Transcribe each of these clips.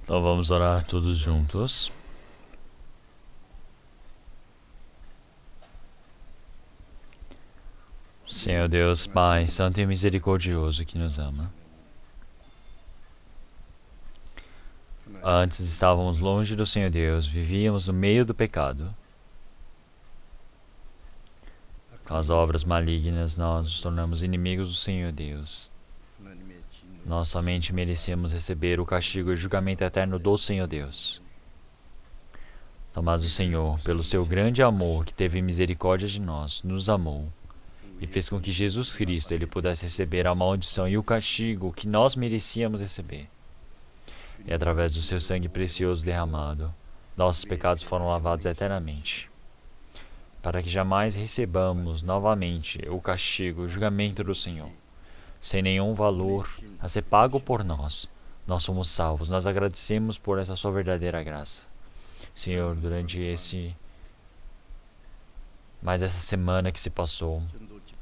Então vamos orar todos juntos. Senhor Deus, Pai, Santo e Misericordioso que nos ama. Antes estávamos longe do Senhor Deus, vivíamos no meio do pecado. Com as obras malignas, nós nos tornamos inimigos do Senhor Deus. Nós somente merecemos receber o castigo e o julgamento eterno do Senhor Deus. Mas o Senhor, pelo seu grande amor, que teve misericórdia de nós, nos amou e fez com que Jesus Cristo ele pudesse receber a maldição e o castigo que nós merecíamos receber. E através do seu sangue precioso derramado, nossos pecados foram lavados eternamente, para que jamais recebamos novamente o castigo, o julgamento do Senhor. Sem nenhum valor a ser pago por nós, nós somos salvos. Nós agradecemos por essa sua verdadeira graça. Senhor, durante essa semana que se passou,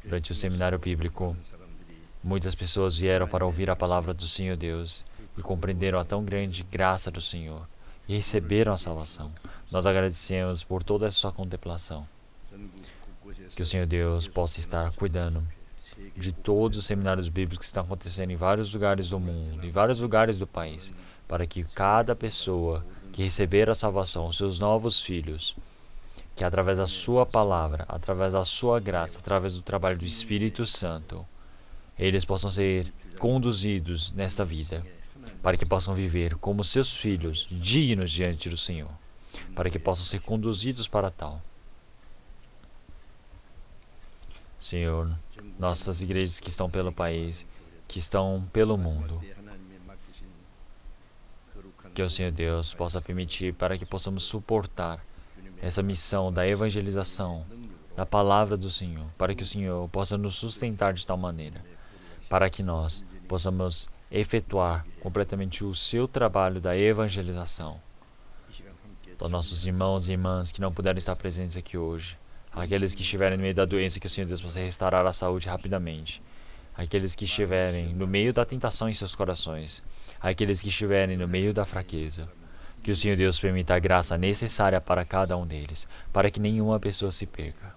durante o seminário bíblico, muitas pessoas vieram para ouvir a palavra do Senhor Deus e compreenderam a tão grande graça do Senhor e receberam a salvação. Nós agradecemos por toda essa sua contemplação. Que o Senhor Deus possa estar cuidando de todos os seminários bíblicos que estão acontecendo em vários lugares do mundo, em vários lugares do país, para que cada pessoa que receber a salvação, os seus novos filhos, que através da sua palavra, através da sua graça, através do trabalho do Espírito Santo, eles possam ser conduzidos nesta vida, para que possam viver como seus filhos, dignos diante do Senhor, para que possam ser conduzidos para tal. Senhor, nossas igrejas que estão pelo país, que estão pelo mundo, que o Senhor Deus possa permitir para que possamos suportar essa missão da evangelização, da palavra do Senhor, para que o Senhor possa nos sustentar de tal maneira, para que nós possamos efetuar completamente o seu trabalho da evangelização. Então, nossos irmãos e irmãs que não puderam estar presentes aqui hoje, aqueles que estiverem no meio da doença, que o Senhor Deus possa restaurar a saúde rapidamente, aqueles que estiverem no meio da tentação em seus corações, aqueles que estiverem no meio da fraqueza, que o Senhor Deus permita a graça necessária para cada um deles, para que nenhuma pessoa se perca.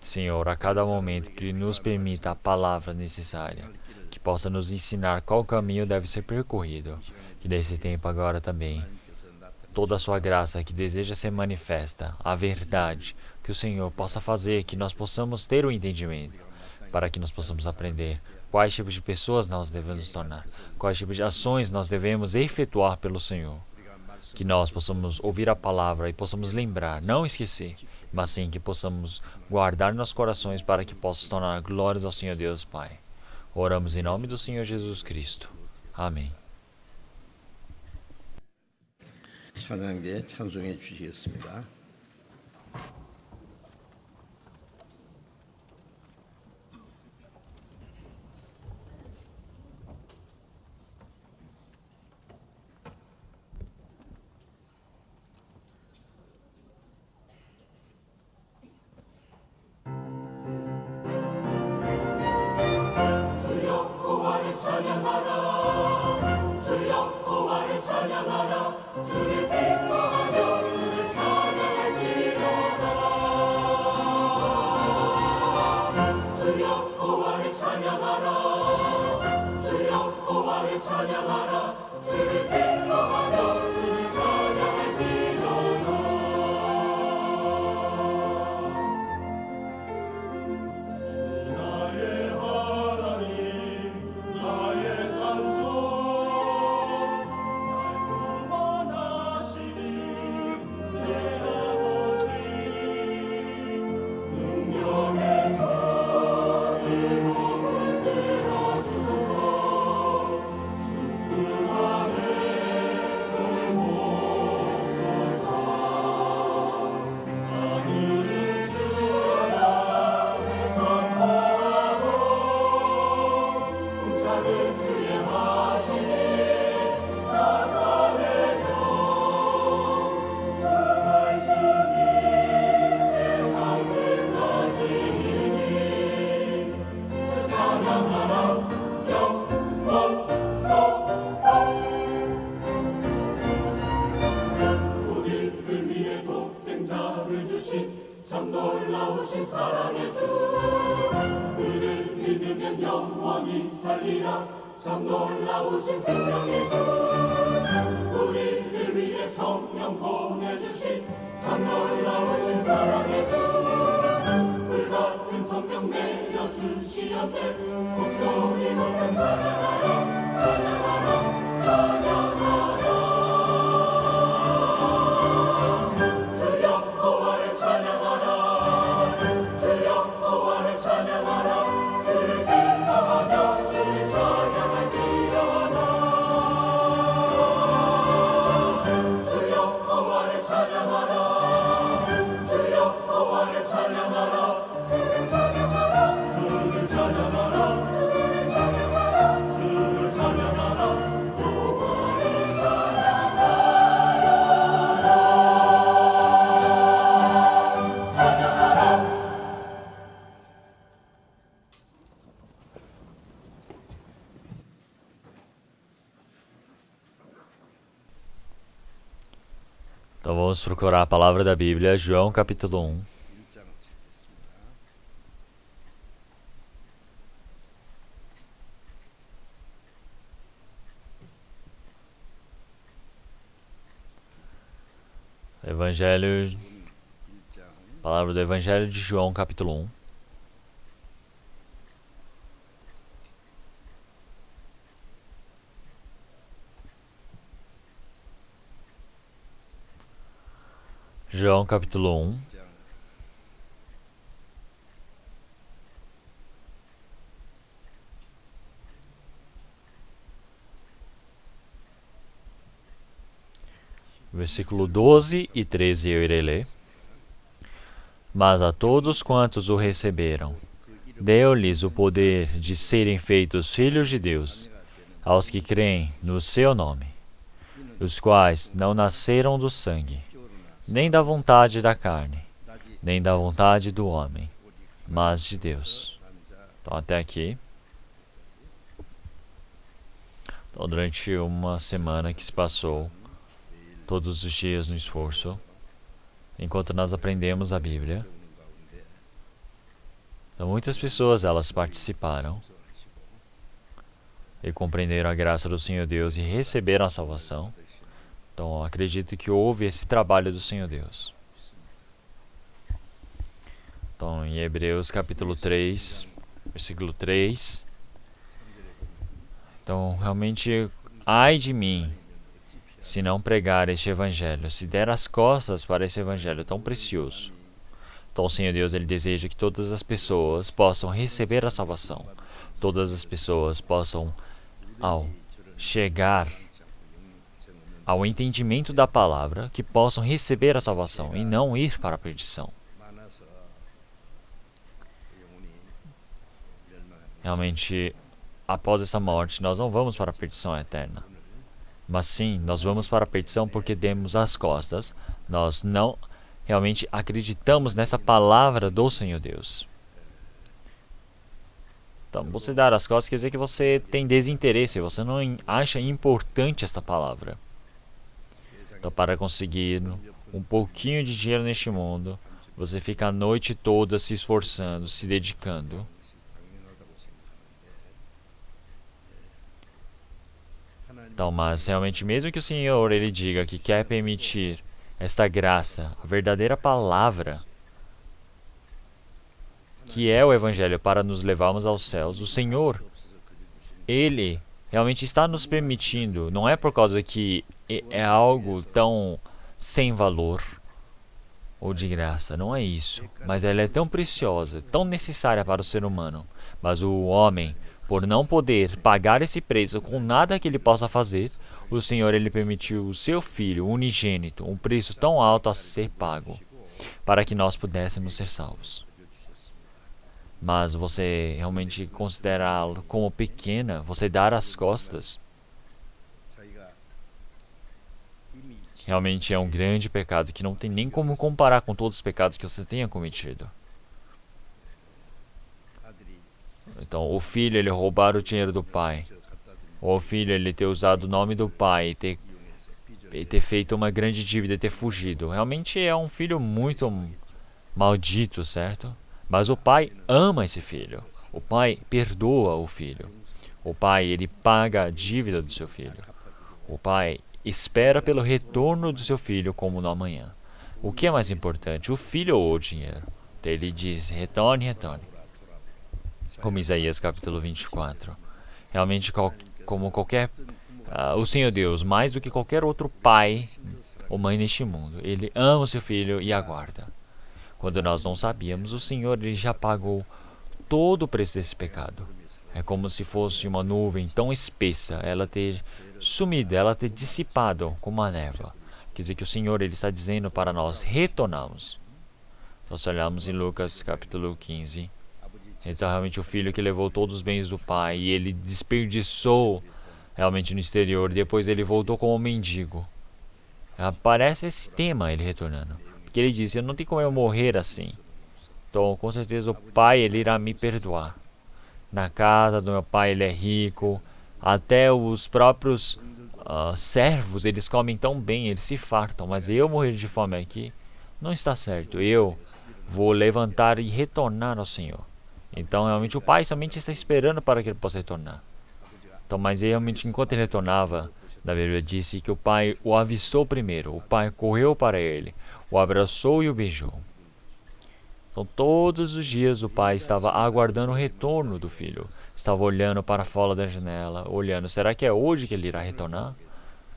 Senhor, a cada momento que nos permita a palavra necessária, que possa nos ensinar qual caminho deve ser percorrido, que nesse tempo agora também, toda a sua graça que deseja ser manifesta, a verdade, que o Senhor possa fazer que nós possamos ter o entendimento, para que nós possamos aprender quais tipos de pessoas nós devemos nos tornar, quais tipos de ações nós devemos efetuar pelo Senhor. Que nós possamos ouvir a palavra e possamos lembrar, não esquecer, mas sim que possamos guardar nossos corações para que possa se tornar glórias ao Senhor Deus Pai. Oramos em nome do Senhor Jesus Cristo. Amém. 찬양대 찬송해 주시겠습니다. 놀라우신 사랑의 주 그를 믿으면 영원히 살리라 참 놀라우신 생명의 주 우리를 위해 성령 보내주신 참 놀라우신 사랑의 주 불같은 성령 내려주시었네 목소리 높여 찬양하라 찬양하라 찬양하라 주 여호와를 찬양하라 주 여호와를 찬양하라 주를 기뻐하며 주를 찬양할지어다 주 여호와를 찬양하라 주 여호와를 찬양하라 주를 찬양하라 주를 찬양하라 주를 찬양하라 주를 찬양하라 여호와를 찬양하라 Então vamos procurar a palavra da Bíblia, João capítulo 1. Evangelho, palavra do Evangelho de João capítulo 1. João capítulo 1. Versículo 12 e 13 eu irei ler. Mas a todos quantos o receberam, deu-lhes o poder de serem feitos filhos de Deus, aos que creem no seu nome, os quais não nasceram do sangue, nem da vontade da carne, nem da vontade do homem, mas de Deus. Então até aqui. Então, durante uma semana que se passou, todos os dias no esforço, enquanto nós aprendemos a Bíblia, então, muitas pessoas elas participaram e compreenderam a graça do Senhor Deus e receberam a salvação. Então acredito que houve esse trabalho do Senhor Deus. Então em Hebreus capítulo 3, versículo 3. Então realmente, ai de mim, se não pregar este evangelho, se der as costas para esse evangelho tão precioso. Então o Senhor Deus ele deseja que todas as pessoas possam receber a salvação. Todas as pessoas possam, ao chegar ao entendimento da palavra, que possam receber a salvação e não ir para a perdição. Realmente, após essa morte, nós não vamos para a perdição eterna. Mas sim, nós vamos para a perdição porque demos as costas. Nós não realmente acreditamos nessa palavra do Senhor Deus. Então, você dar as costas quer dizer que você tem desinteresse, você não acha importante esta palavra. Então, para conseguir um pouquinho de dinheiro neste mundo, você fica a noite toda se esforçando, se dedicando. Então, mas realmente, mesmo que o Senhor ele diga que quer permitir esta graça, a verdadeira palavra, que é o Evangelho para nos levarmos aos céus, o Senhor, Ele realmente está nos permitindo, não é por causa que é algo tão sem valor ou de graça, não é isso, mas ela é tão preciosa, tão necessária para o ser humano, mas o homem, por não poder pagar esse preço com nada que ele possa fazer, o Senhor ele permitiu o seu Filho unigênito, um preço tão alto a ser pago, para que nós pudéssemos ser salvos. Mas você realmente considerá-lo como pequena, você dar as costas, realmente é um grande pecado que não tem nem como comparar com todos os pecados que você tenha cometido. Então, o filho ele roubar o dinheiro do pai, ou o filho ele ter usado o nome do pai e ter feito uma grande dívida e ter fugido, realmente é um filho muito maldito, certo? Mas o pai ama esse filho. O pai perdoa o filho. O pai, ele paga a dívida do seu filho. O pai espera pelo retorno do seu filho como no amanhã. O que é mais importante, o filho ou o dinheiro? Então ele diz, retorne, retorne. Como Isaías capítulo 24. Realmente, como qualquer... o Senhor Deus, mais do que qualquer outro pai ou mãe neste mundo, ele ama o seu filho e aguarda. Quando nós não sabíamos, o Senhor ele já pagou todo o preço desse pecado. É como se fosse uma nuvem tão espessa, ela ter sumido, ela ter dissipado como uma névoa. Quer dizer que o Senhor ele está dizendo para nós retornarmos. Nós olhamos em Lucas capítulo 15. Então realmente o filho que levou todos os bens do pai e ele desperdiçou realmente no exterior. Depois ele voltou como mendigo. Aparece esse tema ele retornando. Porque ele disse, eu não tenho como eu morrer assim. Então com certeza o pai ele irá me perdoar. Na casa do meu pai ele é rico. Até os próprios servos eles comem tão bem, eles se fartam. Mas eu morrer de fome aqui não está certo. Eu vou levantar e retornar ao Senhor. Então realmente o pai somente está esperando para que ele possa retornar. Então, mas realmente enquanto ele retornava, a Bíblia disse que o pai o avistou primeiro. O pai correu para ele, o abraçou e o beijou. Então todos os dias o pai estava aguardando o retorno do filho. Estava olhando para fora da janela, olhando, será que é hoje que ele irá retornar?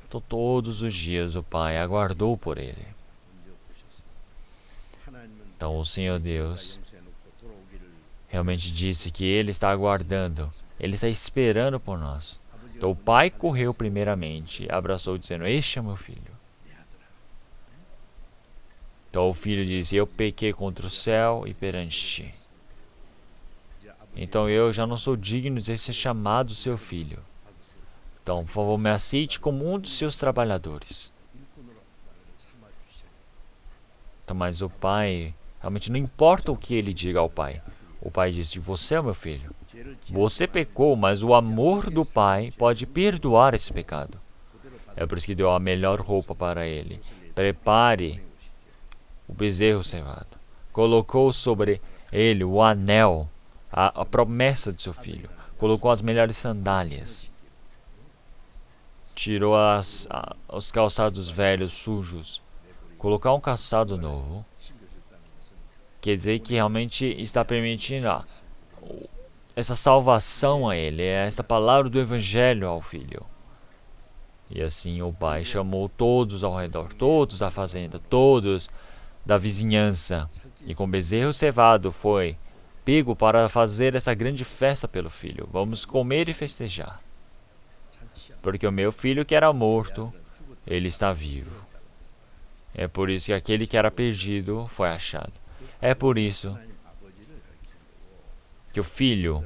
Então todos os dias o pai aguardou por ele. Então o Senhor Deus realmente disse que ele está aguardando, ele está esperando por nós. Então o pai correu primeiramente, abraçou dizendo, este é meu filho. Então o filho disse, eu pequei contra o céu e perante ti. Então eu já não sou digno de ser chamado seu filho. Então, por favor, me aceite como um dos seus trabalhadores. Então, mas o pai, realmente não importa o que ele diga ao pai. O pai disse, você é o meu filho. Você pecou, mas o amor do pai pode perdoar esse pecado. É por isso que deu a melhor roupa para ele. Prepare o bezerro cevado. Colocou sobre ele o anel, a promessa de seu filho. Colocou as melhores sandálias. Tirou os calçados velhos, sujos. Colocar um calçado novo. Quer dizer que realmente está permitindo essa salvação a ele. É esta palavra do evangelho ao filho. E assim o pai chamou todos ao redor. Todos da fazenda. Todos da vizinhança. E com bezerro cevado foi pego para fazer essa grande festa pelo filho. Vamos comer e festejar. Porque o meu filho que era morto, ele está vivo. É por isso que aquele que era perdido foi achado. É por isso que o filho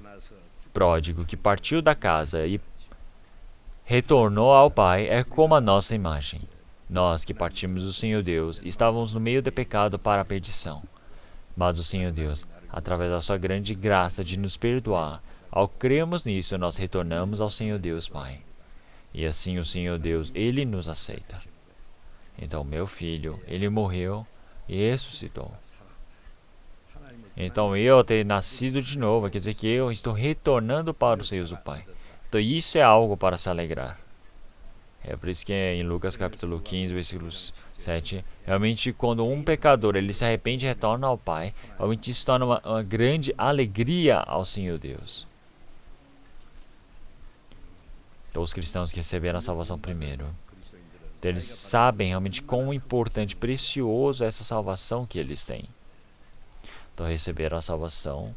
pródigo que partiu da casa e retornou ao pai é como a nossa imagem. Nós que partimos do Senhor Deus estávamos no meio do pecado para a perdição. Mas o Senhor Deus, através da sua grande graça de nos perdoar, ao crermos nisso, nós retornamos ao Senhor Deus Pai. E assim o Senhor Deus, Ele nos aceita. Então, meu filho, ele morreu e ressuscitou. Então, eu ter nascido de novo, quer dizer que eu estou retornando para o Senhor do Pai. Então, isso é algo para se alegrar. É por isso que em Lucas capítulo 15, versículos 7, realmente quando um pecador ele se arrepende e retorna ao Pai, realmente isso torna uma grande alegria ao Senhor Deus. Então, os cristãos que receberam a salvação primeiro, então, eles sabem realmente quão importante, precioso é essa salvação que eles têm. Então receberam a salvação,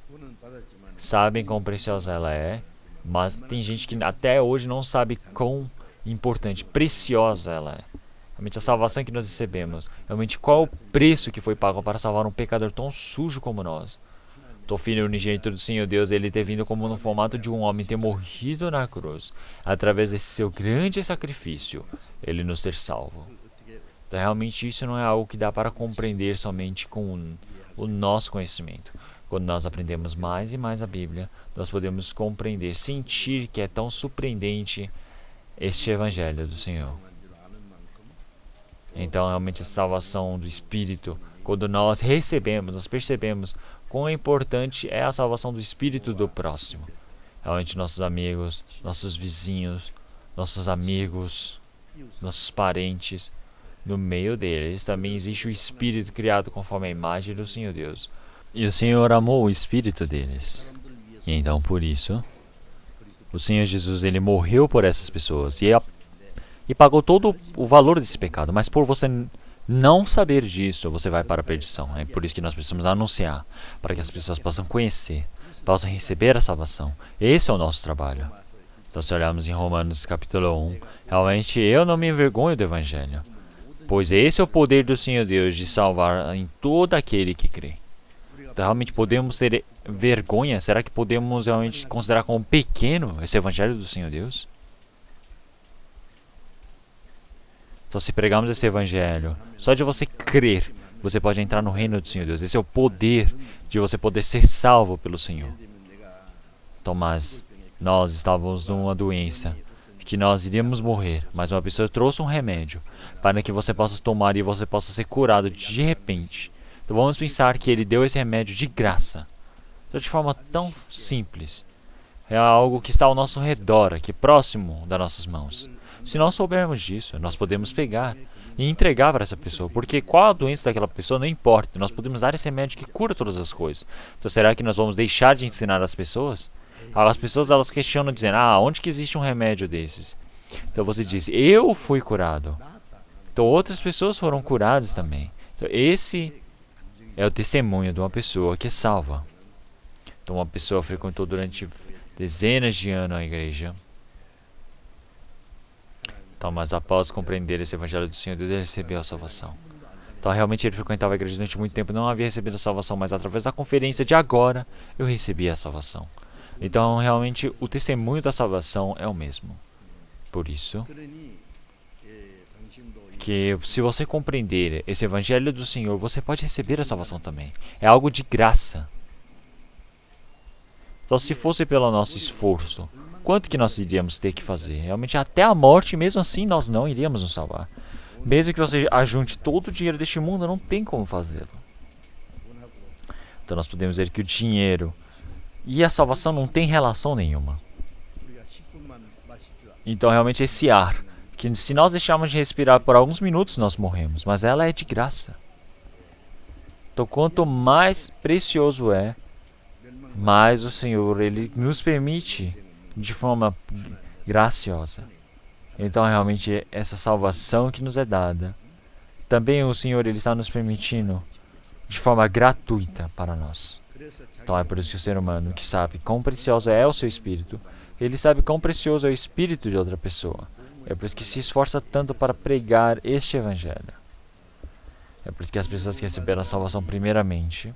sabem quão preciosa ela é, mas tem gente que até hoje não sabe quão importante, preciosa ela é. Realmente a salvação que nós recebemos, realmente qual é o preço que foi pago para salvar um pecador tão sujo como nós. O Filho unigênito do Senhor Deus, ele ter vindo como no formato de um homem, ter morrido na cruz, através desse seu grande sacrifício, ele nos ter salvo. Então realmente isso não é algo que dá para compreender somente com o nosso conhecimento. Quando nós aprendemos mais e mais a Bíblia, nós podemos compreender, sentir que é tão surpreendente este Evangelho do Senhor. Então realmente a salvação do Espírito quando nós recebemos, nós percebemos quão importante é a salvação do espírito do próximo. Realmente nossos amigos, nossos vizinhos, nossos amigos, nossos parentes, no meio deles também existe o espírito criado conforme a imagem do Senhor Deus. E o Senhor amou o espírito deles. E então por isso, o Senhor Jesus, ele morreu por essas pessoas e pagou todo o valor desse pecado. Mas por você não saber disso, você vai para a perdição. É por isso que nós precisamos anunciar, para que as pessoas possam conhecer, possam receber a salvação. Esse é o nosso trabalho. Então, se olharmos em Romanos capítulo 1, realmente eu não me envergonho do Evangelho, pois esse é o poder do Senhor Deus de salvar em todo aquele que crê. Então, realmente podemos ter vergonha? Será que podemos realmente considerar como pequeno esse Evangelho do Senhor Deus? Então, se pregarmos esse Evangelho, só de você crer, você pode entrar no reino do Senhor Deus. Esse é o poder de você poder ser salvo pelo Senhor. Então, mas nós estávamos numa doença que nós iríamos morrer, mas uma pessoa trouxe um remédio para que você possa tomar e você possa ser curado de repente. Então vamos pensar que ele deu esse remédio de graça, de forma tão simples. É algo que está ao nosso redor, aqui próximo das nossas mãos. Se nós soubermos disso, nós podemos pegar e entregar para essa pessoa, porque qual a doença daquela pessoa não importa, nós podemos dar esse remédio que cura todas as coisas. Então será que nós vamos deixar de ensinar as pessoas? As pessoas, elas questionam dizendo, onde que existe um remédio desses? Então você diz, eu fui curado. Então outras pessoas foram curadas também. Então esse é o testemunho de uma pessoa que é salva. Então uma pessoa frequentou durante dezenas de anos a igreja. Então, mas após compreender esse Evangelho do Senhor Deus, ele recebeu a salvação. Então realmente ele frequentava a igreja durante muito tempo, não havia recebido a salvação, mas através da conferência de agora, eu recebi a salvação. Então, realmente, o testemunho da salvação é o mesmo. Por isso, que se você compreender esse Evangelho do Senhor, você pode receber a salvação também. É algo de graça. Então, se fosse pelo nosso esforço, quanto que nós iríamos ter que fazer? Realmente, até a morte, mesmo assim, nós não iríamos nos salvar. Mesmo que você ajunte todo o dinheiro deste mundo, não tem como fazê-lo. Então, nós podemos ver que o dinheiro e a salvação não tem relação nenhuma. Então, realmente, esse ar, que se nós deixarmos de respirar por alguns minutos, nós morremos. Mas ela é de graça. Então, quanto mais precioso é, mais o Senhor, ele nos permite de forma graciosa. Então, realmente, essa salvação que nos é dada, também o Senhor, ele está nos permitindo de forma gratuita para nós. Então é por isso que o ser humano que sabe quão precioso é o seu espírito, ele sabe quão precioso é o espírito de outra pessoa. É por isso que se esforça tanto para pregar este Evangelho. É por isso que as pessoas que receberam a salvação primeiramente,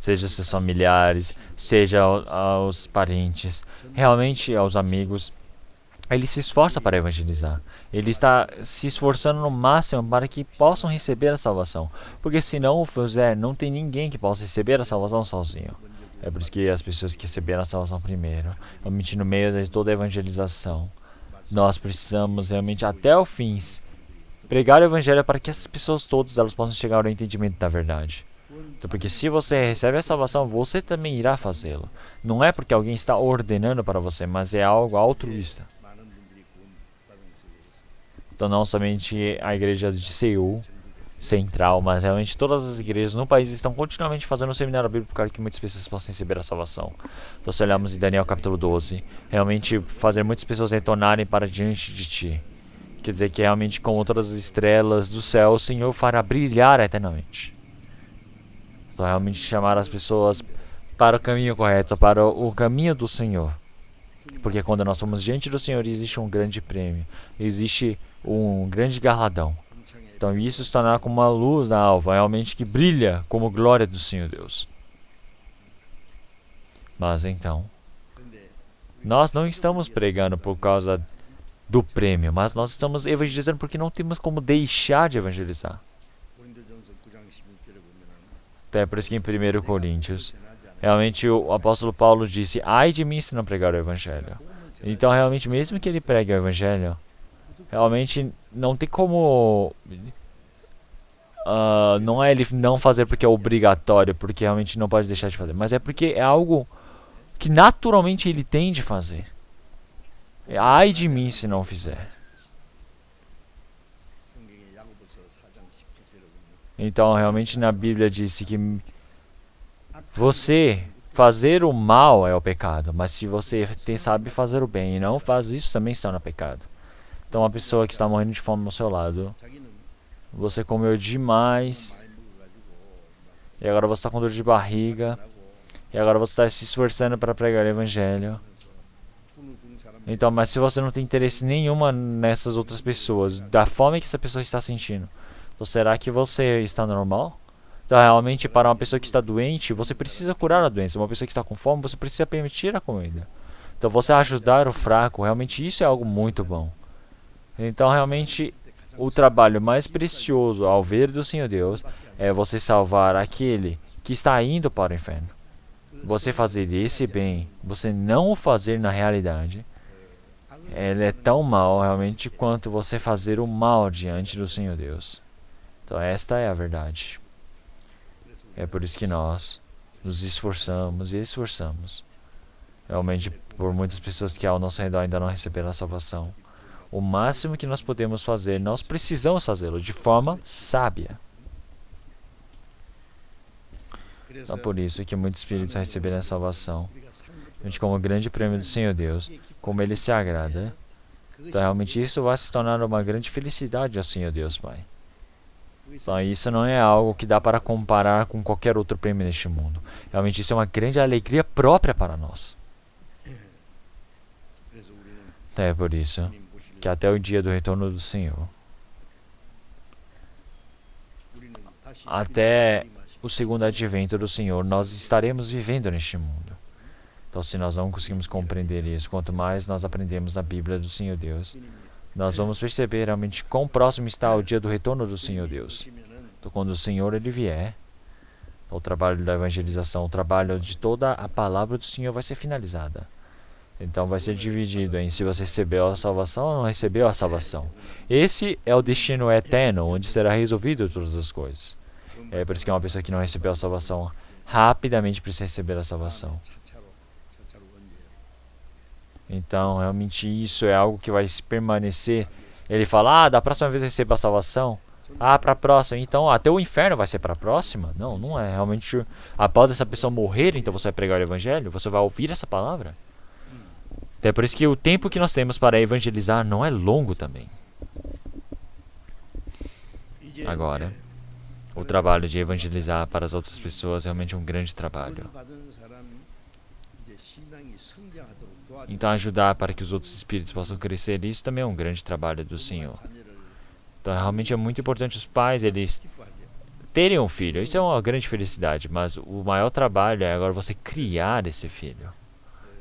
seja seus familiares, seja aos parentes, realmente aos amigos, ele se esforça para evangelizar. Ele está se esforçando no máximo para que possam receber a salvação. Porque se não o fizer, não tem ninguém que possa receber a salvação sozinho. É por isso que as pessoas que receberam a salvação primeiro, realmente no meio de toda a evangelização, nós precisamos realmente até o fim pregar o evangelho para que essas pessoas todas elas possam chegar ao entendimento da verdade. Então, porque se você recebe a salvação, você também irá fazê-lo. Não é porque alguém está ordenando para você, mas é algo altruísta. Então, não somente a igreja de Seul central, mas realmente todas as igrejas no país estão continuamente fazendo um seminário bíblico para que muitas pessoas possam receber a salvação. Então, se olharmos em Daniel capítulo 12, realmente fazer muitas pessoas retornarem para diante de ti. Quer dizer que realmente, como todas as estrelas do céu, o Senhor fará brilhar eternamente. Então, realmente chamar as pessoas para o caminho correto, para o caminho do Senhor. Porque quando nós somos diante do Senhor, existe um grande prêmio, existe um grande galardão. Então isso se tornará como uma luz na alva, realmente que brilha como glória do Senhor Deus. Mas então, nós não estamos pregando por causa do prêmio, mas nós estamos evangelizando porque não temos como deixar de evangelizar. Até por isso que em 1 Coríntios, realmente o apóstolo Paulo disse, ai de mim se não pregar o evangelho. Então realmente, mesmo que ele pregue o evangelho, realmente não tem como não é ele não fazer porque é obrigatório, porque realmente não pode deixar de fazer, mas é porque é algo que naturalmente ele tem de fazer. Ai de mim se não fizer. 성경의 야고보서 4장 17절에 보면 Então, realmente na Bíblia disse que você fazer o mal é o pecado, mas se você sabe fazer o bem e não faz isso, também está no pecado. Então, uma pessoa que está morrendo de fome ao seu lado, 자기는 você comeu demais, 많이 먹어가지고 e agora você está com dor de barriga, e agora você está se esforçando para pregar o evangelho. 분을 준 사람 Então, mas se você não tem interesse nenhuma nessas outras pessoas, da fome que essa pessoa está sentindo, então será que você está normal? Então, realmente, para uma pessoa que está doente, você precisa curar a doença. Uma pessoa que está com fome, você precisa permitir a comida. Então, você ajudar o fraco, realmente isso é algo muito bom. Então, realmente, o trabalho mais precioso ao ver do Senhor Deus é você salvar aquele que está indo para o inferno. Você fazer esse bem, você não o fazer na realidade, ele é tão mal realmente quanto você fazer o mal diante do Senhor Deus. Então esta é a verdade. É por isso que nós nos esforçamos e esforçamos. Realmente por muitas pessoas que ao nosso redor ainda não receberam a salvação. O máximo que nós podemos fazer, nós precisamos fazê-lo de forma sábia. Então por isso que muitos espíritos receberam a salvação. Realmente como grande prêmio do Senhor Deus, como Ele se agrada. Então realmente isso vai se tornar uma grande felicidade ao Senhor Deus Pai. Então isso não é algo que dá para comparar com qualquer outro prêmio neste mundo. Realmente isso é uma grande alegria própria para nós. Então é por isso que até o dia do retorno do Senhor, até o segundo advento do Senhor, nós estaremos vivendo neste mundo. Então se nós não conseguimos compreender isso, quanto mais nós aprendemos na Bíblia do Senhor Deus, nós vamos perceber realmente quão próximo está o dia do retorno do Senhor Deus. Então quando o Senhor ele vier, o trabalho da evangelização, o trabalho de toda a palavra do Senhor vai ser finalizada. Então vai ser dividido em se você recebeu a salvação ou não recebeu a salvação. Esse é o destino eterno, onde será resolvido todas as coisas. É por isso que uma pessoa que não recebeu a salvação rapidamente precisa receber a salvação. Então, realmente isso é algo que vai permanecer. Ele fala, da próxima vez eu recebo a salvação. Para a próxima. Então, até o inferno vai ser para a próxima? Não, não é. Realmente, após essa pessoa morrer, então você vai pregar o evangelho? Você vai ouvir essa palavra? Então, é por isso que o tempo que nós temos para evangelizar não é longo também. Agora, o trabalho de evangelizar para as outras pessoas é realmente um grande trabalho. Então ajudar para que os outros espíritos possam crescer, isso também é um grande trabalho do Senhor. Então realmente é muito importante os pais, eles terem um filho. Isso é uma grande felicidade, mas o maior trabalho é agora você criar esse filho.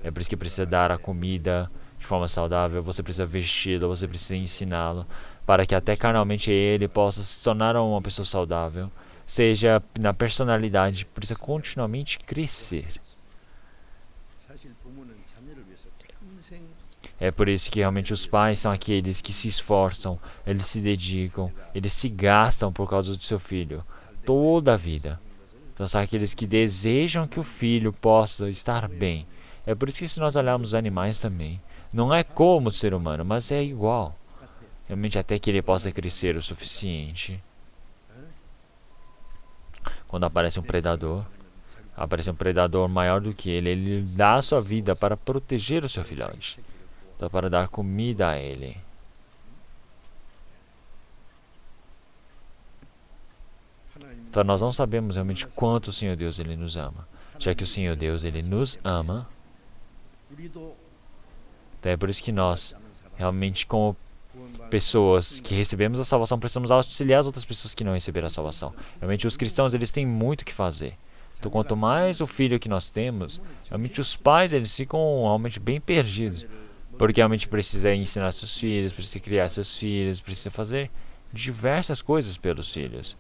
É por isso que precisa dar a comida de forma saudável, você precisa vesti-lo, você precisa ensiná-lo, para que até carnalmente ele possa se tornar uma pessoa saudável, seja na personalidade, precisa continuamente crescer. É por isso que realmente os pais são aqueles que se esforçam, eles se dedicam, eles se gastam por causa do seu filho, toda a vida. Então são aqueles que desejam que o filho possa estar bem. É por isso que se nós olharmos os animais também, não é como o ser humano, mas é igual. Realmente até que ele possa crescer o suficiente. Quando aparece um predador maior do que ele dá a sua vida para proteger o seu filhote. Então, para dar comida a ele. Então, nós não sabemos realmente quanto o Senhor Deus ele nos ama. Já que o Senhor Deus ele nos ama, então é por isso que nós, realmente, como pessoas que recebemos a salvação, precisamos auxiliar as outras pessoas que não receberam a salvação. Realmente, os cristãos eles têm muito o que fazer. Então, quanto mais o filho que nós temos, realmente os pais eles ficam realmente bem perdidos. Porque realmente precisa ensinar seus filhos, precisa criar seus filhos, precisa fazer diversas coisas pelos filhos.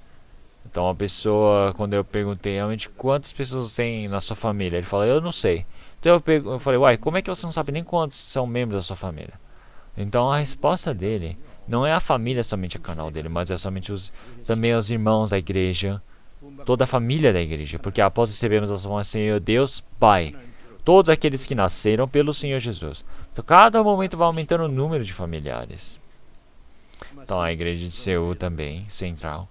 Então a pessoa, quando eu perguntei realmente quantas pessoas tem na sua família, ele falou, eu não sei. Então eu falei, uai, como é que você não sabe nem quantos são membros da sua família? Então a resposta dele Não é a família somente o canal dele, mas é somente também os irmãos da igreja, toda a família da igreja, porque após recebermos a salvação, Senhor Deus Pai, todos aqueles que nasceram pelo Senhor Jesus. Então, cada momento vai aumentando o número de familiares. Então, a igreja de Seul também, central,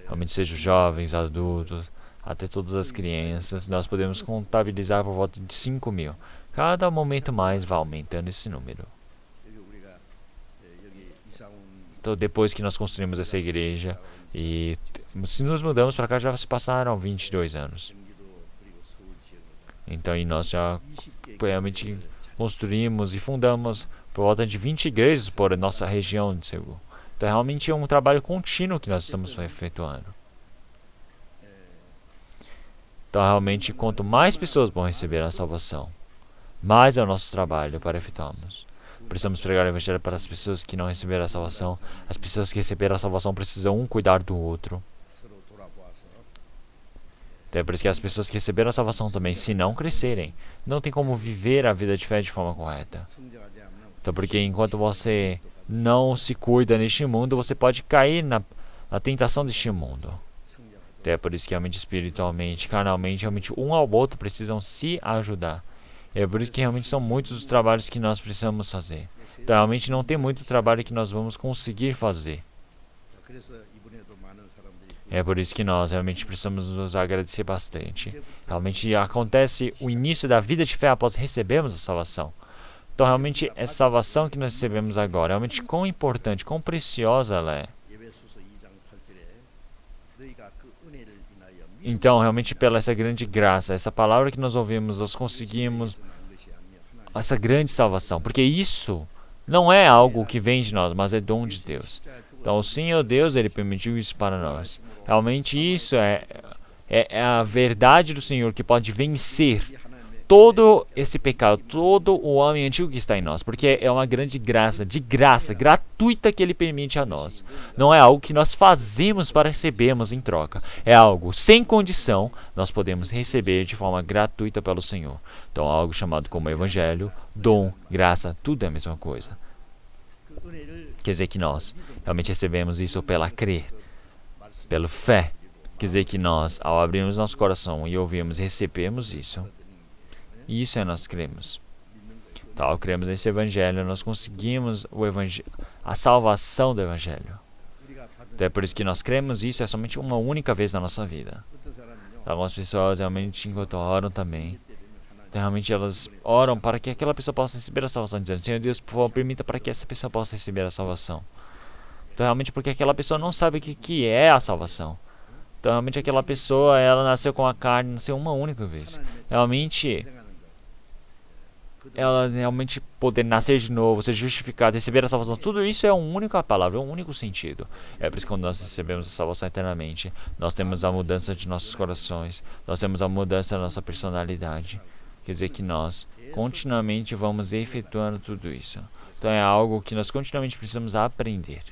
realmente seja os jovens, adultos, até todas as crianças, nós podemos contabilizar por volta de 5.000. Cada momento mais vai aumentando esse número. Então, depois que nós construímos essa igreja e se nos mudamos para cá, já se passaram 22 anos. Então, e nós já realmente construímos e fundamos por volta de 20 igrejas por nossa região de Seul. Então, realmente é um trabalho contínuo que nós estamos efetuando. Então, realmente, quanto mais pessoas vão receber a salvação, mais é o nosso trabalho para efetuarmos. Precisamos pregar o evangelho para as pessoas que não receberam a salvação. As pessoas que receberam a salvação precisam um cuidar do outro. É por isso que as pessoas que receberam a salvação também, se não crescerem, não tem como viver a vida de fé de forma correta. Então, porque enquanto você não se cuida neste mundo, você pode cair na tentação deste mundo. Então, é por isso que realmente espiritualmente, carnalmente, realmente um ao outro precisam se ajudar. É por isso que realmente são muitos os trabalhos que nós precisamos fazer. Então, realmente não tem muito trabalho que nós vamos conseguir fazer. É por isso que nós realmente precisamos nos agradecer bastante. Realmente acontece o início da vida de fé após recebermos a salvação. Então, realmente, essa salvação que nós recebemos agora, realmente quão importante, quão preciosa ela é. Então, realmente, pela essa grande graça, essa palavra que nós ouvimos, nós conseguimos essa grande salvação. Porque isso não é algo que vem de nós, mas é dom de Deus. Então, o Senhor Deus, Ele permitiu isso para nós. Realmente, isso é a verdade do Senhor que pode vencer todo esse pecado, todo o homem antigo que está em nós, porque é uma grande graça, gratuita que Ele permite a nós. Não é algo que nós fazemos para recebermos em troca. É algo sem condição, nós podemos receber de forma gratuita pelo Senhor. Então, algo chamado como evangelho, dom, graça, tudo é a mesma coisa. Quer dizer que nós realmente recebemos isso pela crer, pela fé. Quer dizer que nós, ao abrirmos nosso coração e ouvirmos e recebermos isso, isso é nós cremos. Então, ao cremos nesse evangelho, nós conseguimos a salvação do evangelho. Então, é por isso que nós cremos isso é somente uma única vez na nossa vida. Então, algumas pessoas realmente, enquanto oram também, então, realmente elas oram para que aquela pessoa possa receber a salvação, dizendo: Senhor Deus, por favor, permita para que essa pessoa possa receber a salvação. Então, realmente, porque aquela pessoa não sabe o que é a salvação. Então, realmente, aquela pessoa, ela nasceu com a carne, nasceu uma única vez. Ela realmente poder nascer de novo, ser justificada, receber a salvação, tudo isso é uma única palavra, é um único sentido. É por isso que quando nós recebemos a salvação eternamente, nós temos a mudança de nossos corações, nós temos a mudança da nossa personalidade. Quer dizer que nós continuamente vamos efetuando tudo isso. Então é algo que nós continuamente precisamos aprender.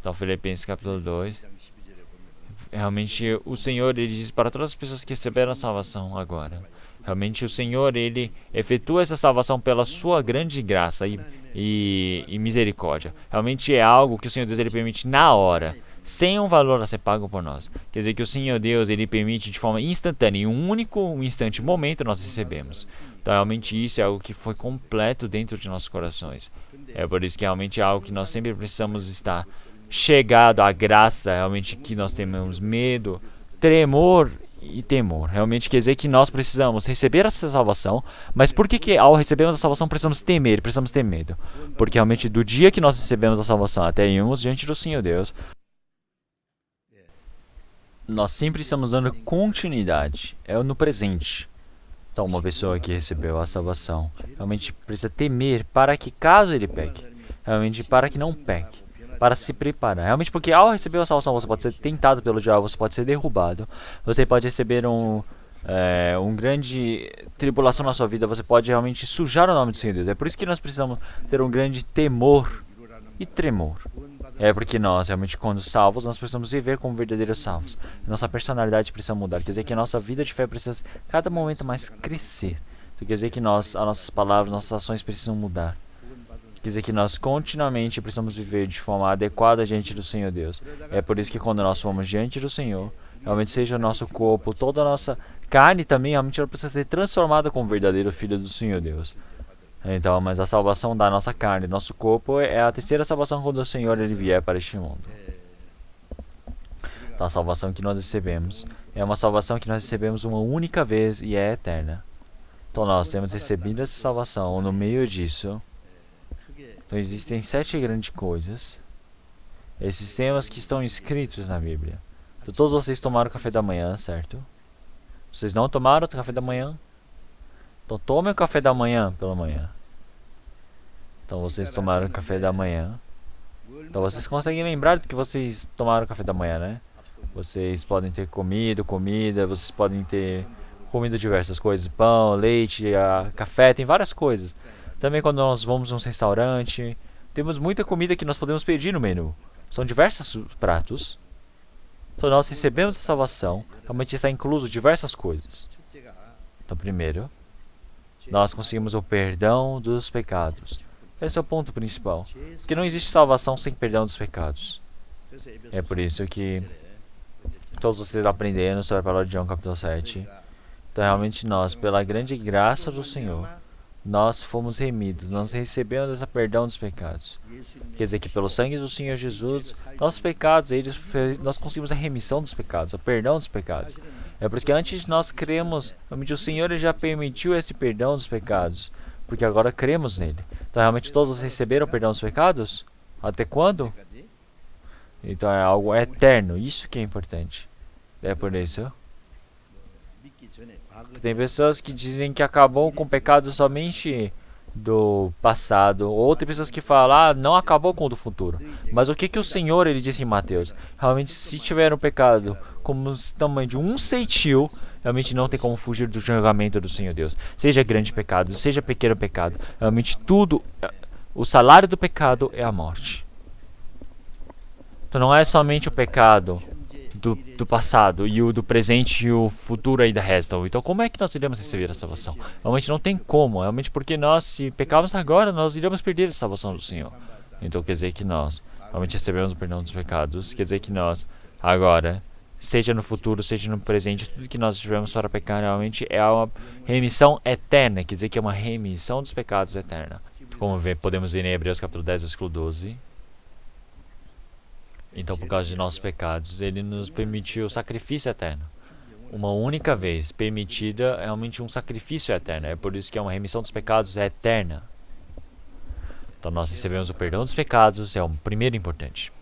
Então, Filipenses capítulo 2, realmente o Senhor, Ele diz para todas as pessoas que receberam a salvação agora. Realmente o Senhor, Ele efetua essa salvação pela sua grande graça e misericórdia. Realmente é algo que o Senhor Deus, Ele permite na hora, sem um valor a ser pago por nós. Quer dizer que o Senhor Deus, Ele permite de forma instantânea, em um único instante, momento, nós recebemos. Então realmente isso é algo que foi completo dentro de nossos corações. É por isso que realmente é algo que nós sempre precisamos estar chegado à graça, realmente que nós temos medo, tremor e temor. Realmente quer dizer que nós precisamos receber essa salvação, mas por que ao recebermos a salvação precisamos temer, precisamos ter medo? Porque realmente do dia que nós recebemos a salvação até irmos diante do Senhor Deus, nós sempre estamos dando continuidade, é no presente. Então uma pessoa que recebeu a salvação realmente precisa temer para que caso ele peque, realmente para que não peque, para se preparar. Realmente porque ao receber a salvação você pode ser tentado pelo diabo, você pode ser derrubado, você pode receber um grande tribulação na sua vida, você pode realmente sujar o nome do Senhor Deus. É por isso que nós precisamos ter um grande temor e tremor. É porque nós, realmente, quando salvos, nós precisamos viver como verdadeiros salvos. Nossa personalidade precisa mudar. Quer dizer que a nossa vida de fé precisa, cada momento mais, crescer. Quer dizer que as nossas palavras, nossas ações precisam mudar. Quer Quer dizer que nós continuamente precisamos viver de forma adequada diante do Senhor Deus. É por isso que quando nós formos diante do Senhor, realmente seja nosso corpo, toda a nossa carne também, realmente ela precisa ser transformada como verdadeiro filho do Senhor Deus. Então, mas a salvação da nossa carne, nosso corpo, é a terceira salvação quando o Senhor ele vier para este mundo. Então, a salvação que nós recebemos é uma salvação que nós recebemos uma única vez e é eterna. Então, nós temos recebido essa salvação. No meio disso, então existem 7 grandes coisas. Esses temas que estão escritos na Bíblia. Então, todos vocês tomaram café da manhã, certo? Vocês não tomaram o café da manhã? Então, tomem o café da manhã pela manhã. Então, vocês tomaram o café da manhã. Então, vocês conseguem lembrar do que vocês tomaram o café da manhã, né? Vocês podem ter comido comida, vocês podem ter comido diversas coisas, pão, leite, café, tem várias coisas. Também quando nós vamos num restaurante, temos muita comida que nós podemos pedir no menu. São diversos pratos. Então nós recebemos a salvação, realmente está incluso diversas coisas. Então primeiro, nós conseguimos o perdão dos pecados. Esse é o ponto principal. Porque não existe salvação sem perdão dos pecados. É por isso que todos vocês aprenderam sobre a palavra de João capítulo 7. Então realmente nós, pela grande graça do Senhor, nós fomos remidos, nós recebemos esse perdão dos pecados. Quer dizer que pelo sangue do Senhor Jesus, nossos pecados, nós conseguimos a remissão dos pecados, o perdão dos pecados. É por isso que antes de nós cremos, realmente o Senhor ele já permitiu esse perdão dos pecados, porque agora cremos nele. Então realmente todos receberam o perdão dos pecados? Até quando? Então é algo eterno, isso que é importante. É por isso. Tem pessoas que dizem que acabou com o pecado somente do passado, ou tem pessoas que falam, não acabou com o do futuro. Mas o que o Senhor ele disse em Mateus? Realmente, se tiver um pecado como o tamanho de um centil, realmente não tem como fugir do julgamento do Senhor Deus. Seja grande pecado, seja pequeno pecado, realmente tudo, o salário do pecado é a morte. Então não é somente o pecado do passado e o do presente e o futuro ainda restam. Então como é que nós iremos receber a salvação? Realmente não tem como. Realmente porque nós, se pecarmos agora, nós iremos perder a salvação do Senhor. Então quer dizer que nós realmente recebemos o perdão dos pecados. Quer dizer que nós, agora, seja no futuro, seja no presente, tudo que nós tivemos para pecar realmente é uma remissão eterna. Quer dizer que é uma remissão dos pecados eterna. Como podemos ver em Hebreus capítulo 10, versículo 12. Então, por causa de nossos pecados, ele nos permitiu o sacrifício eterno. Uma única vez permitida é realmente um sacrifício eterno. É por isso que é uma remissão dos pecados eterna. Então, nós recebemos o perdão dos pecados, é o primeiro importante.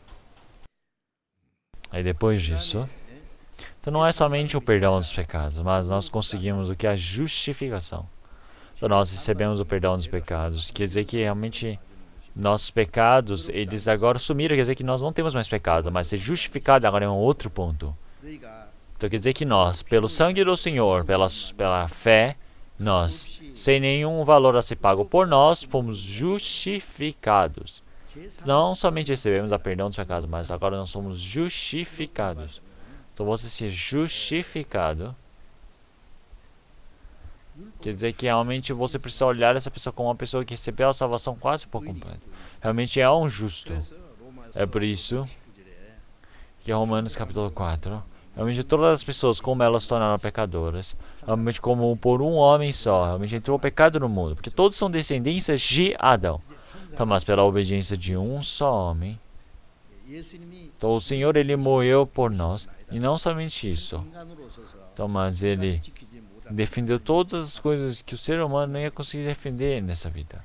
Aí depois disso, então não é somente o perdão dos pecados, mas nós conseguimos o que é a justificação. Então, nós recebemos o perdão dos pecados. Quer dizer que realmente nossos pecados, eles agora sumiram, quer dizer que nós não temos mais pecado, mas ser justificado agora é um outro ponto. Então quer dizer que nós, pelo sangue do Senhor, pela fé, nós, sem nenhum valor a ser pago por nós, fomos justificados. Não somente recebemos a perdão dos pecados, mas agora nós somos justificados. Então você ser justificado quer dizer que realmente você precisa olhar essa pessoa como uma pessoa que recebeu a salvação quase por completo. Realmente é um justo. É por isso que Romanos capítulo 4, realmente todas as pessoas, como elas se tornaram pecadoras, realmente como por um homem só, realmente entrou o pecado no mundo, porque todos são descendências de Adão. Então, mas pela obediência de um só homem, então o Senhor ele morreu por nós, e não somente isso. Então, mas ele defendeu todas as coisas que o ser humano não ia conseguir defender nessa vida.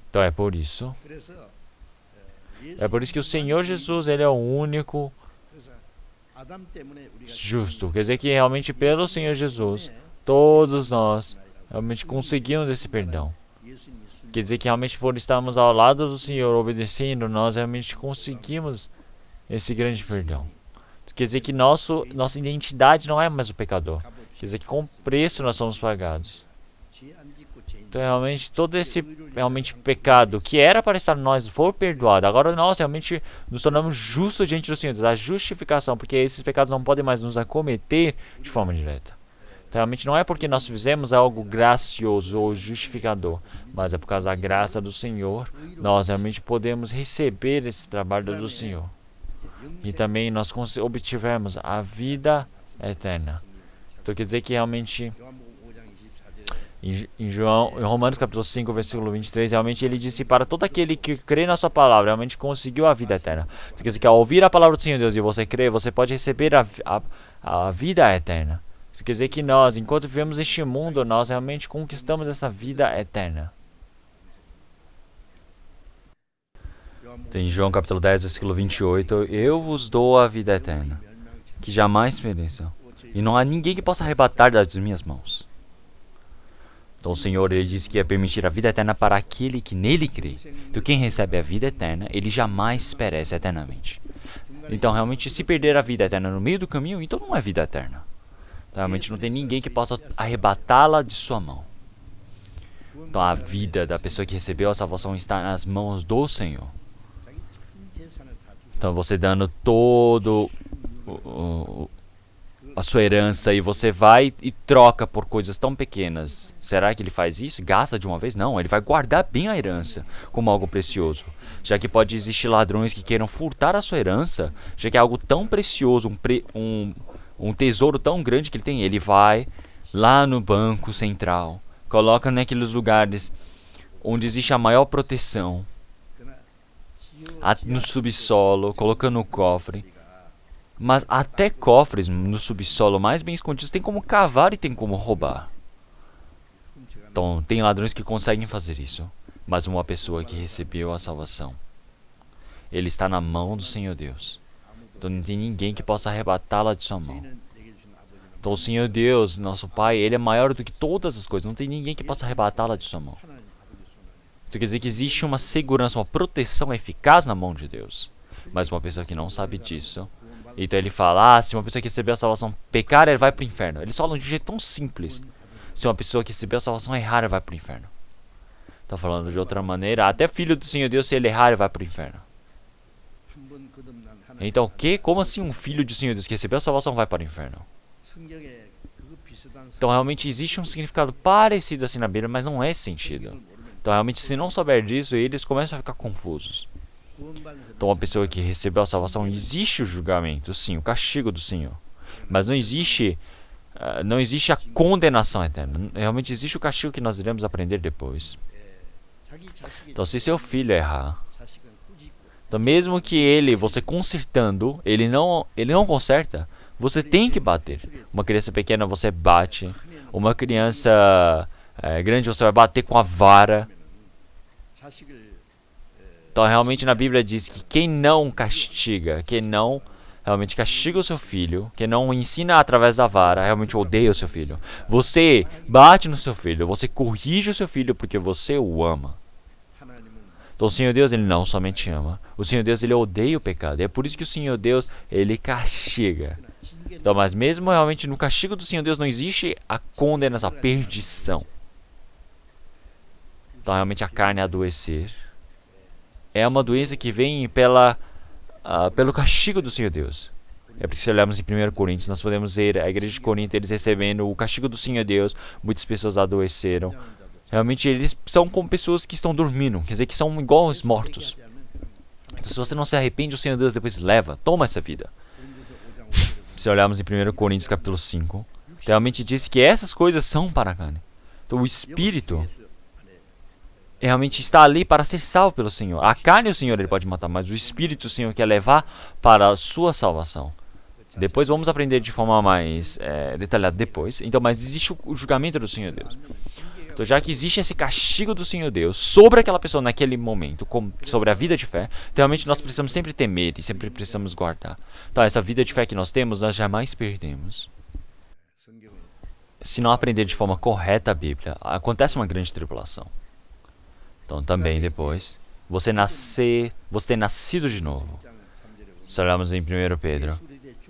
Então é por isso que o Senhor Jesus ele é o único justo. Quer dizer que realmente pelo Senhor Jesus todos nós realmente conseguimos esse perdão. Quer dizer que realmente por estarmos ao lado do Senhor obedecendo, nós realmente conseguimos esse grande perdão. Quer dizer que nossa identidade não é mais o pecador. Quer dizer que com preço nós somos pagados. Então realmente todo esse pecado que era para estar em nós foi perdoado. Agora nós realmente nos tornamos justos diante do Senhor. A justificação, porque esses pecados não podem mais nos acometer de forma direta. Então, realmente não é porque nós fizemos algo gracioso ou justificador, mas é por causa da graça do Senhor, nós realmente podemos receber esse trabalho do Senhor. E também nós obtivemos a vida eterna. Então quer dizer que realmente em Romanos capítulo 5, versículo 23, realmente ele disse para todo aquele que crê na sua palavra, realmente conseguiu a vida eterna. Então, quer dizer que ao ouvir a palavra do Senhor Deus e você crê, você pode receber a vida eterna. Isso quer dizer que nós, enquanto vivemos neste mundo, nós realmente conquistamos essa vida eterna. Tem João capítulo 10, versículo 28, eu vos dou a vida eterna, que jamais pereçam, e não há ninguém que possa arrebatar das minhas mãos. Então o Senhor, ele disse que ia permitir a vida eterna para aquele que nele crê. Então quem recebe a vida eterna, ele jamais perece eternamente. Então realmente, se perder a vida eterna no meio do caminho, então não é vida eterna. Então, realmente não tem ninguém que possa arrebatá-la de sua mão. Então a vida da pessoa que recebeu a salvação está nas mãos do Senhor. Então você dando todo a sua herança e você vai e troca por coisas tão pequenas. Será que ele faz isso? Gasta de uma vez? Não, ele vai guardar bem a herança como algo precioso. Já que pode existir ladrões que queiram furtar a sua herança, já que é algo tão precioso, um tesouro tão grande que ele tem, ele vai lá no banco central, coloca naqueles lugares onde existe a maior proteção, no subsolo, colocando no cofre. Mas até cofres no subsolo mais bem escondidos tem como cavar e tem como roubar. Então tem ladrões que conseguem fazer isso. Mas uma pessoa que recebeu a salvação, ele está na mão do Senhor Deus. Então não tem ninguém que possa arrebatá-la de sua mão. Então o Senhor Deus, nosso Pai, ele é maior do que todas as coisas. Não tem ninguém que possa arrebatá-la de sua mão. Então quer dizer que existe uma segurança, uma proteção eficaz na mão de Deus. Mas uma pessoa que não sabe disso, então ele fala, se uma pessoa que recebeu a salvação pecar, ele vai para o inferno. Eles falam de um jeito tão simples. Se uma pessoa que recebeu a salvação errar, ele vai para o inferno. Está falando de outra maneira, até filho do Senhor Deus, se ele errar, ele vai para o inferno. Então, como assim um filho do Senhor Deus que recebeu a salvação vai para o inferno? Então, realmente existe um significado parecido assim na Bíblia, mas não é esse sentido. Então, realmente, se não souber disso, eles começam a ficar confusos. Então, uma pessoa que recebeu a salvação, existe o julgamento, sim, o castigo do Senhor. Mas não existe a condenação eterna. Realmente existe o castigo que nós iremos aprender depois. Então, se seu filho errar, então mesmo que você consertando, ele não conserta, você tem que bater. Uma criança pequena você bate. Uma criança grande você vai bater com a vara. Então realmente na Bíblia diz que quem não castiga, quem não realmente castiga o seu filho, quem não o ensina através da vara, realmente odeia o seu filho. Você bate no seu filho, você corrige o seu filho porque você o ama. Então o Senhor Deus, ele não somente ama. O Senhor Deus, ele odeia o pecado. E é por isso que o Senhor Deus, ele castiga. Então, mas mesmo realmente no castigo do Senhor Deus não existe a condenação, a perdição. Então realmente a carne adoecer é uma doença que vem pelo castigo do Senhor Deus. É por isso que olhamos em 1 Coríntios, nós podemos ver a igreja de Corinto, eles recebendo o castigo do Senhor Deus, muitas pessoas adoeceram. Realmente eles são como pessoas que estão dormindo, quer dizer que são igual aos mortos. Então se você não se arrepende, o Senhor Deus depois toma essa vida. Se olharmos em 1 Coríntios capítulo 5, realmente diz que essas coisas são para a carne. Então o Espírito realmente está ali para ser salvo pelo Senhor. A carne o Senhor ele pode matar, mas o Espírito o Senhor quer levar para a sua salvação. Depois vamos aprender de forma mais detalhada depois. Então, mas existe o julgamento do Senhor Deus. Então, já que existe esse castigo do Senhor Deus sobre aquela pessoa naquele momento, sobre a vida de fé, realmente nós precisamos sempre temer e sempre precisamos guardar. Então, essa vida de fé que nós temos, nós jamais perdemos. Se não aprender de forma correta a Bíblia, acontece uma grande tribulação. Então também depois, você ter nascido de novo. Se olharmos em 1 Pedro.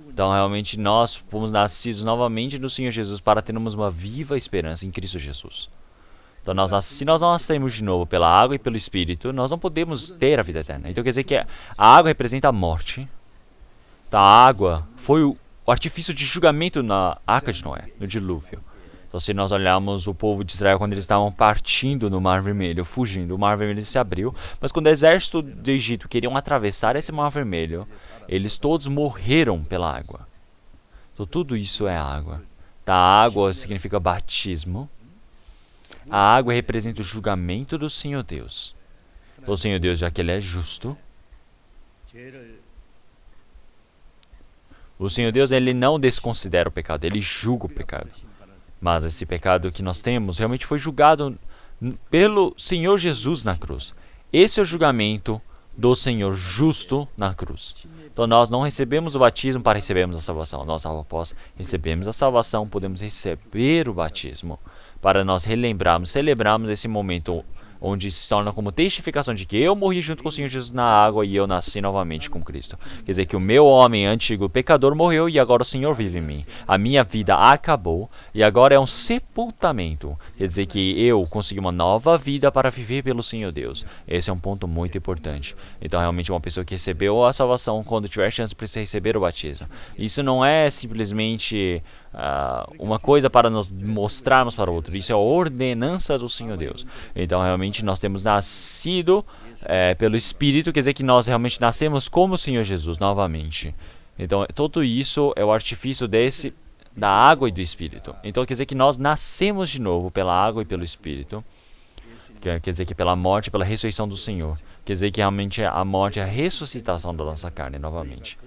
Então realmente nós fomos nascidos novamente no Senhor Jesus para termos uma viva esperança em Cristo Jesus. Então se nós não nascemos de novo pela água e pelo Espírito, nós não podemos ter a vida eterna. Então quer dizer que a água representa a morte. Então a água foi o artifício de julgamento na Arca de Noé, no dilúvio. Então, se nós olharmos o povo de Israel quando eles estavam partindo no Mar Vermelho, fugindo, o Mar Vermelho se abriu, mas quando o exército do Egito queriam atravessar esse Mar Vermelho, eles todos morreram pela água. Então, tudo isso é água. Tá, a água significa batismo. A água representa o julgamento do Senhor Deus. Então, o Senhor Deus, já que Ele é justo, 죄를 o Senhor Deus, Ele não desconsidera o pecado, Ele julga o pecado. Mas esse pecado que nós temos realmente foi julgado pelo Senhor Jesus na cruz. Esse é o julgamento do Senhor justo na cruz. Então nós não recebemos o batismo para recebermos a salvação. Nós, após recebermos a salvação, podemos receber o batismo para nós relembrarmos, celebrarmos esse momento onde se torna como testificação de que eu morri junto com o Senhor Jesus na água e eu nasci novamente com Cristo. Quer dizer que o meu homem antigo pecador morreu e agora o Senhor vive em mim. A minha vida acabou e agora é um sepultamento. Quer dizer que eu consegui uma nova vida para viver pelo Senhor Deus. Esse é um ponto muito importante. Então, realmente, uma pessoa que recebeu a salvação, quando tiver chance, precisa receber o batismo. Isso não é simplesmente uma coisa para nós mostrarmos para o outro. Isso é a ordenança do Senhor Deus. Então, realmente, nós temos nascido pelo Espírito, quer dizer que nós realmente nascemos como o Senhor Jesus novamente. Então, tudo isso é o artifício da água e do Espírito. Então, quer dizer que nós nascemos de novo pela água e pelo Espírito. Quer dizer que pela morte e pela ressurreição do Senhor. Quer dizer que realmente a morte é a ressuscitação da nossa carne novamente.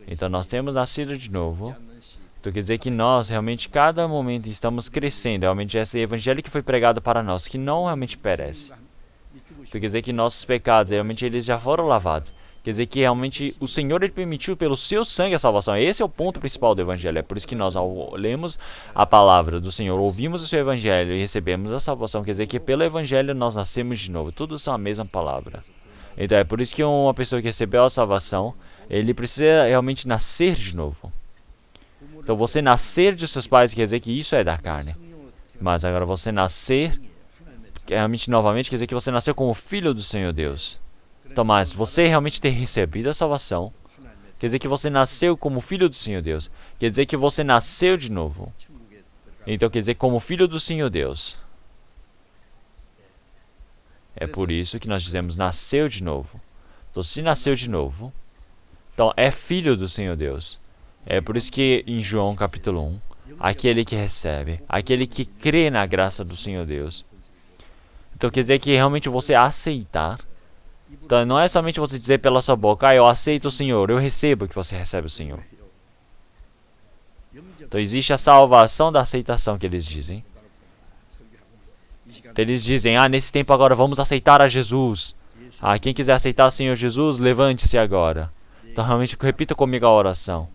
Então, nós temos nascido de novo. Então, quer dizer que nós, realmente, cada momento estamos crescendo. Realmente, esse evangelho que foi pregado para nós, que não realmente perece. Então, quer dizer que nossos pecados, realmente, eles já foram lavados. Quer dizer que, realmente, o Senhor, Ele permitiu pelo seu sangue a salvação. Esse é o ponto principal do evangelho. É por isso que nós, ao lemos a palavra do Senhor, ouvimos o seu evangelho e recebemos a salvação. Quer dizer que, pelo evangelho, nós nascemos de novo. Tudo são a mesma palavra. Então, é por isso que uma pessoa que recebeu a salvação, ele precisa realmente nascer de novo. Então, você nascer de seus pais quer dizer que isso é da carne. Mas agora você nascer realmente novamente quer dizer que você nasceu como filho do Senhor Deus. Então, mas você realmente ter recebido a salvação quer dizer que você nasceu como filho do Senhor Deus. Quer dizer que você nasceu de novo. Então, quer dizer como filho do Senhor Deus. É por isso que nós dizemos nasceu de novo. Então, se nasceu de novo, então é filho do Senhor Deus. É por isso que em João capítulo 1, aquele que recebe, aquele que crê na graça do Senhor Deus. Então quer dizer que realmente você aceitar. Então não é somente você dizer pela sua boca, eu aceito o Senhor, eu recebo que você recebe o Senhor. Então existe a salvação da aceitação que eles dizem. Então, eles dizem, nesse tempo agora vamos aceitar a Jesus. Quem quiser aceitar o Senhor Jesus, levante-se agora. Então realmente repita comigo a oração.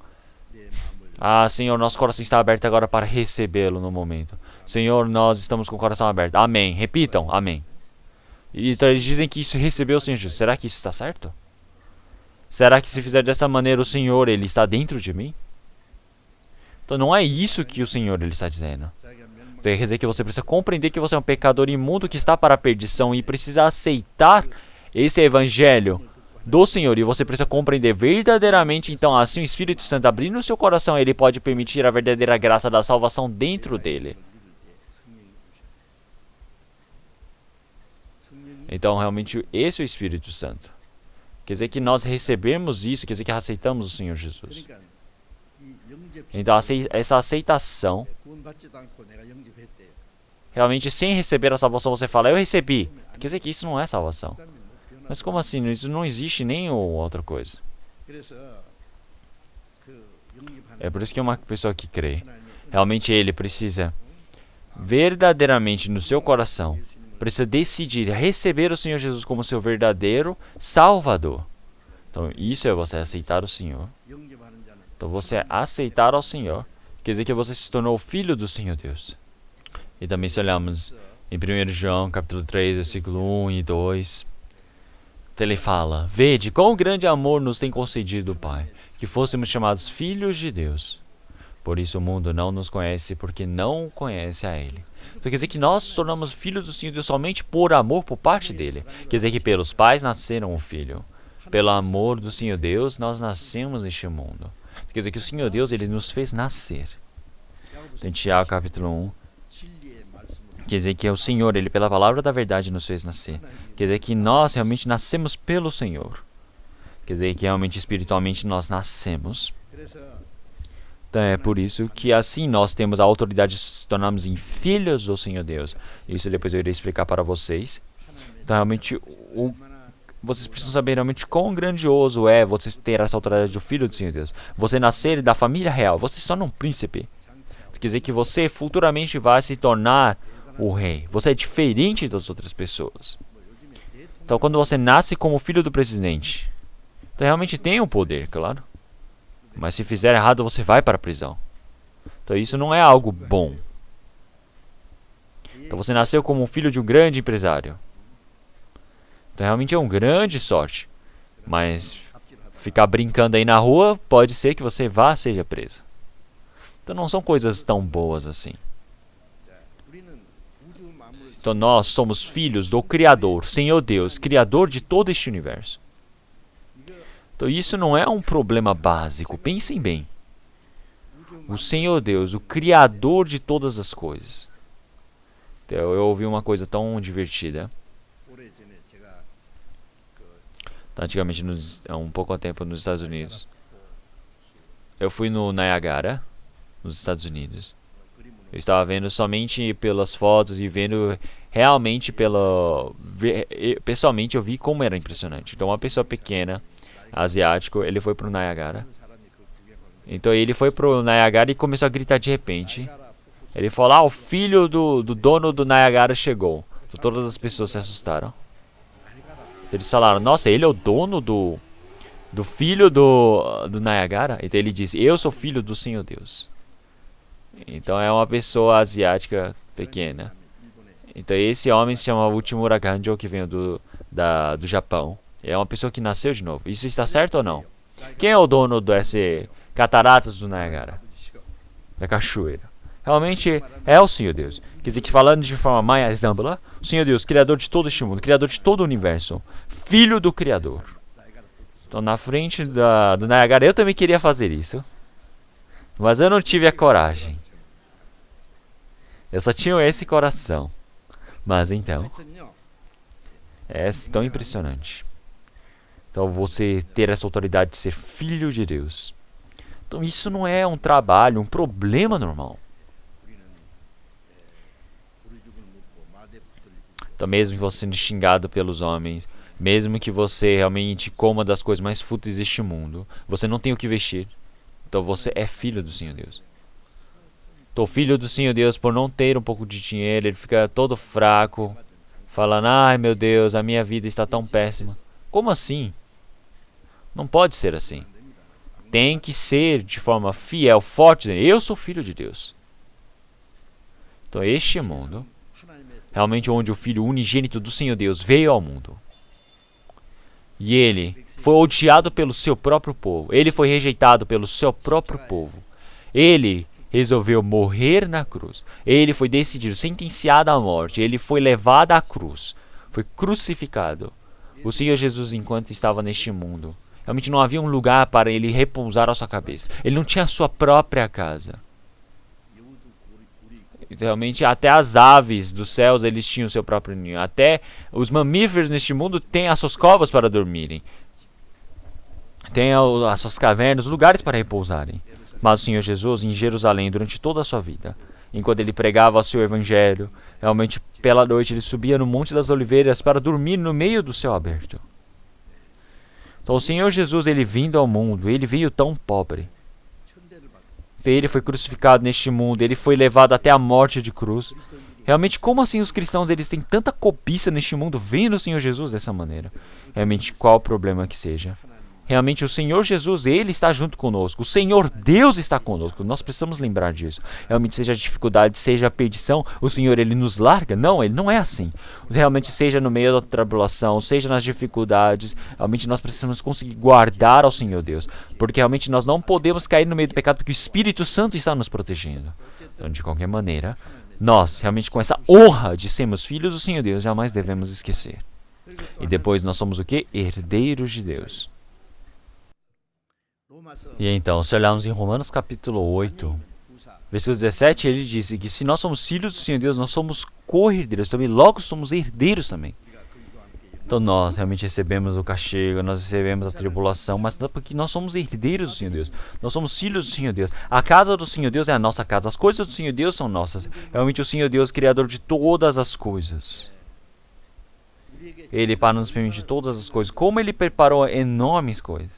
Senhor, nosso coração está aberto agora para recebê-lo no momento. Senhor, nós estamos com o coração aberto. Amém. Repitam, amém. E então eles dizem que isso recebeu o Senhor Jesus. Será que isso está certo? Será que se fizer dessa maneira o Senhor, Ele está dentro de mim? Então não é isso que o Senhor Ele está dizendo. Então, quer dizer que você precisa compreender que você é um pecador imundo que está para a perdição e precisa aceitar esse evangelho do Senhor, e você precisa compreender verdadeiramente, então assim o Espírito Santo abrindo o seu coração, ele pode permitir a verdadeira graça da salvação dentro dele. Então realmente esse é o Espírito Santo. Quer dizer que nós recebemos isso, quer dizer que aceitamos o Senhor Jesus. Então essa aceitação, realmente sem receber a salvação você fala, eu recebi. Quer dizer que isso não é salvação. Mas como assim? Isso não existe nem outra coisa. É por isso que uma pessoa que crê, realmente ele precisa verdadeiramente no seu coração, precisa decidir receber o Senhor Jesus como seu verdadeiro Salvador. Então isso é você aceitar o Senhor. Então você aceitar ao Senhor, quer dizer que você se tornou filho do Senhor Deus. E também se olharmos em 1 João capítulo 3, versículo 1 e 2... ele fala, vede quão grande amor nos tem concedido o Pai, que fôssemos chamados filhos de Deus. Por isso o mundo não nos conhece, porque não conhece a Ele. Então quer dizer que nós nos tornamos filhos do Senhor Deus somente por amor por parte dEle. Quer dizer que pelos pais nasceram o Filho. Pelo amor do Senhor Deus, nós nascemos neste mundo. Quer dizer que o Senhor Deus, Ele nos fez nascer. Então, em Tiago capítulo 1, Quer dizer que é o Senhor, Ele pela palavra da verdade nos fez nascer. Quer dizer que nós realmente nascemos pelo Senhor. Quer dizer que realmente espiritualmente nós nascemos. 그래서 Então é por isso que assim nós temos a autoridade de se tornarmos em filhos do Senhor Deus. Isso depois eu irei explicar para vocês. Então realmente vocês precisam saber realmente quão grandioso é vocês ter essa autoridade do Filho do Senhor Deus. Você nascer da família real, você se torna um príncipe. Quer dizer que você futuramente vai se tornar o rei. Você é diferente das outras pessoas. Então quando você nasce como filho do presidente, então realmente tem um poder, claro. Mas se fizer errado, você vai para a prisão. Então isso não é algo bom. Então você nasceu como filho de um grande empresário. Então realmente é uma grande sorte. Mas ficar brincando aí na rua, pode ser que você vá seja preso. Então não são coisas tão boas assim. 우리는 우주 만물을 Então nós somos filhos do Criador, Senhor Deus, Criador de todo este universo. Então isso não é um problema básico, pensem bem. O Senhor Deus, o Criador de todas as coisas. Então, eu ouvi uma coisa tão divertida. 오래전에 제가 Então, antigamente, há um pouco tempo nos Estados Unidos, eu fui no Niagara, nos Estados Unidos. Eu estava vendo somente pelas fotos e vendo realmente pessoalmente eu vi como era impressionante. Então uma pessoa pequena, asiático, ele foi pro Niagara. Então ele foi pro Niagara e começou a gritar de repente. Ele falou, o filho do dono do Niagara chegou. Então, todas as pessoas se assustaram. Então, eles falaram, nossa, ele é o dono do filho do Niagara? Então ele disse, eu sou filho do Senhor Deus. Então é uma pessoa asiática pequena. Então esse homem se chama Uchimura Ganjo, que vem do Japão. É uma pessoa que nasceu de novo. Isso está certo ou não? Quem é o dono desse cataratas do Niagara? Da cachoeira. Realmente é o Senhor Deus. Quer dizer que falando de forma mais ampla, o Senhor Deus, Criador de todo este mundo, Criador de todo o universo, Filho do Criador. Então na frente do Niagara eu também queria fazer isso. Mas eu não tive a coragem. Eu só tinha esse coração. Mas então, 하여튼요. é tão impressionante. Então você ter essa autoridade de ser filho de Deus. Então isso não é um trabalho, um problema normal. Então mesmo que você seja xingado pelos homens, mesmo que você realmente coma das coisas mais fúteis deste mundo, você não tem o que vestir. Então você é filho do Senhor Deus. Então o filho do Senhor Deus, por não ter um pouco de dinheiro, ele fica todo fraco, falando, ai meu Deus, a minha vida está tão péssima. Como assim? Não pode ser assim. Tem que ser de forma fiel, forte. Eu sou filho de Deus. Então este mundo, realmente onde o Filho unigênito do Senhor Deus veio ao mundo. E ele foi odiado pelo seu próprio povo. Ele foi rejeitado pelo seu próprio povo. Ele resolveu morrer na cruz. Ele foi decidido, sentenciado à morte. Ele foi levado à cruz. Foi crucificado. O Senhor Jesus, enquanto estava neste mundo, realmente não havia um lugar para ele repousar a sua cabeça. Ele não tinha a sua própria casa. Realmente até as aves dos céus eles tinham seu próprio ninho. Até os mamíferos neste mundo têm as suas covas para dormirem. Tem as suas cavernas, lugares para repousarem. Mas o Senhor Jesus em Jerusalém durante toda a sua vida, enquanto ele pregava o seu evangelho, realmente pela noite ele subia no Monte das Oliveiras para dormir no meio do céu aberto. Então o Senhor Jesus, ele vindo ao mundo, ele veio tão pobre. Ele foi crucificado neste mundo, ele foi levado até a morte de cruz. Realmente, como assim os cristãos eles têm tanta cobiça neste mundo vendo o Senhor Jesus dessa maneira? Realmente, qual o problema que seja? Realmente, o Senhor Jesus, ele está junto conosco. O Senhor Deus está conosco. Nós precisamos lembrar disso. Realmente, seja a dificuldade, seja a perdição, o Senhor, ele nos larga? Não, ele não é assim. Realmente, seja no meio da tribulação, seja nas dificuldades, realmente nós precisamos conseguir guardar ao Senhor Deus. Porque realmente nós não podemos cair no meio do pecado, porque o Espírito Santo está nos protegendo. Então, de qualquer maneira, nós, realmente com essa honra de sermos filhos do Senhor Deus, jamais devemos esquecer. E depois nós somos o quê? Herdeiros de Deus. E então, se olharmos em Romanos capítulo 8, versículo 17, ele diz que se nós somos filhos do Senhor Deus, nós somos co-herdeiros, também logo somos herdeiros também. Então nós realmente recebemos o castigo, nós recebemos a tribulação, mas não porque nós somos herdeiros do Senhor Deus. Nós somos filhos do Senhor Deus. A casa do Senhor Deus é a nossa casa. As coisas do Senhor Deus são nossas. Realmente o Senhor Deus, Criador de todas as coisas. Ele para nos permitir todas as coisas. Como Ele preparou enormes coisas.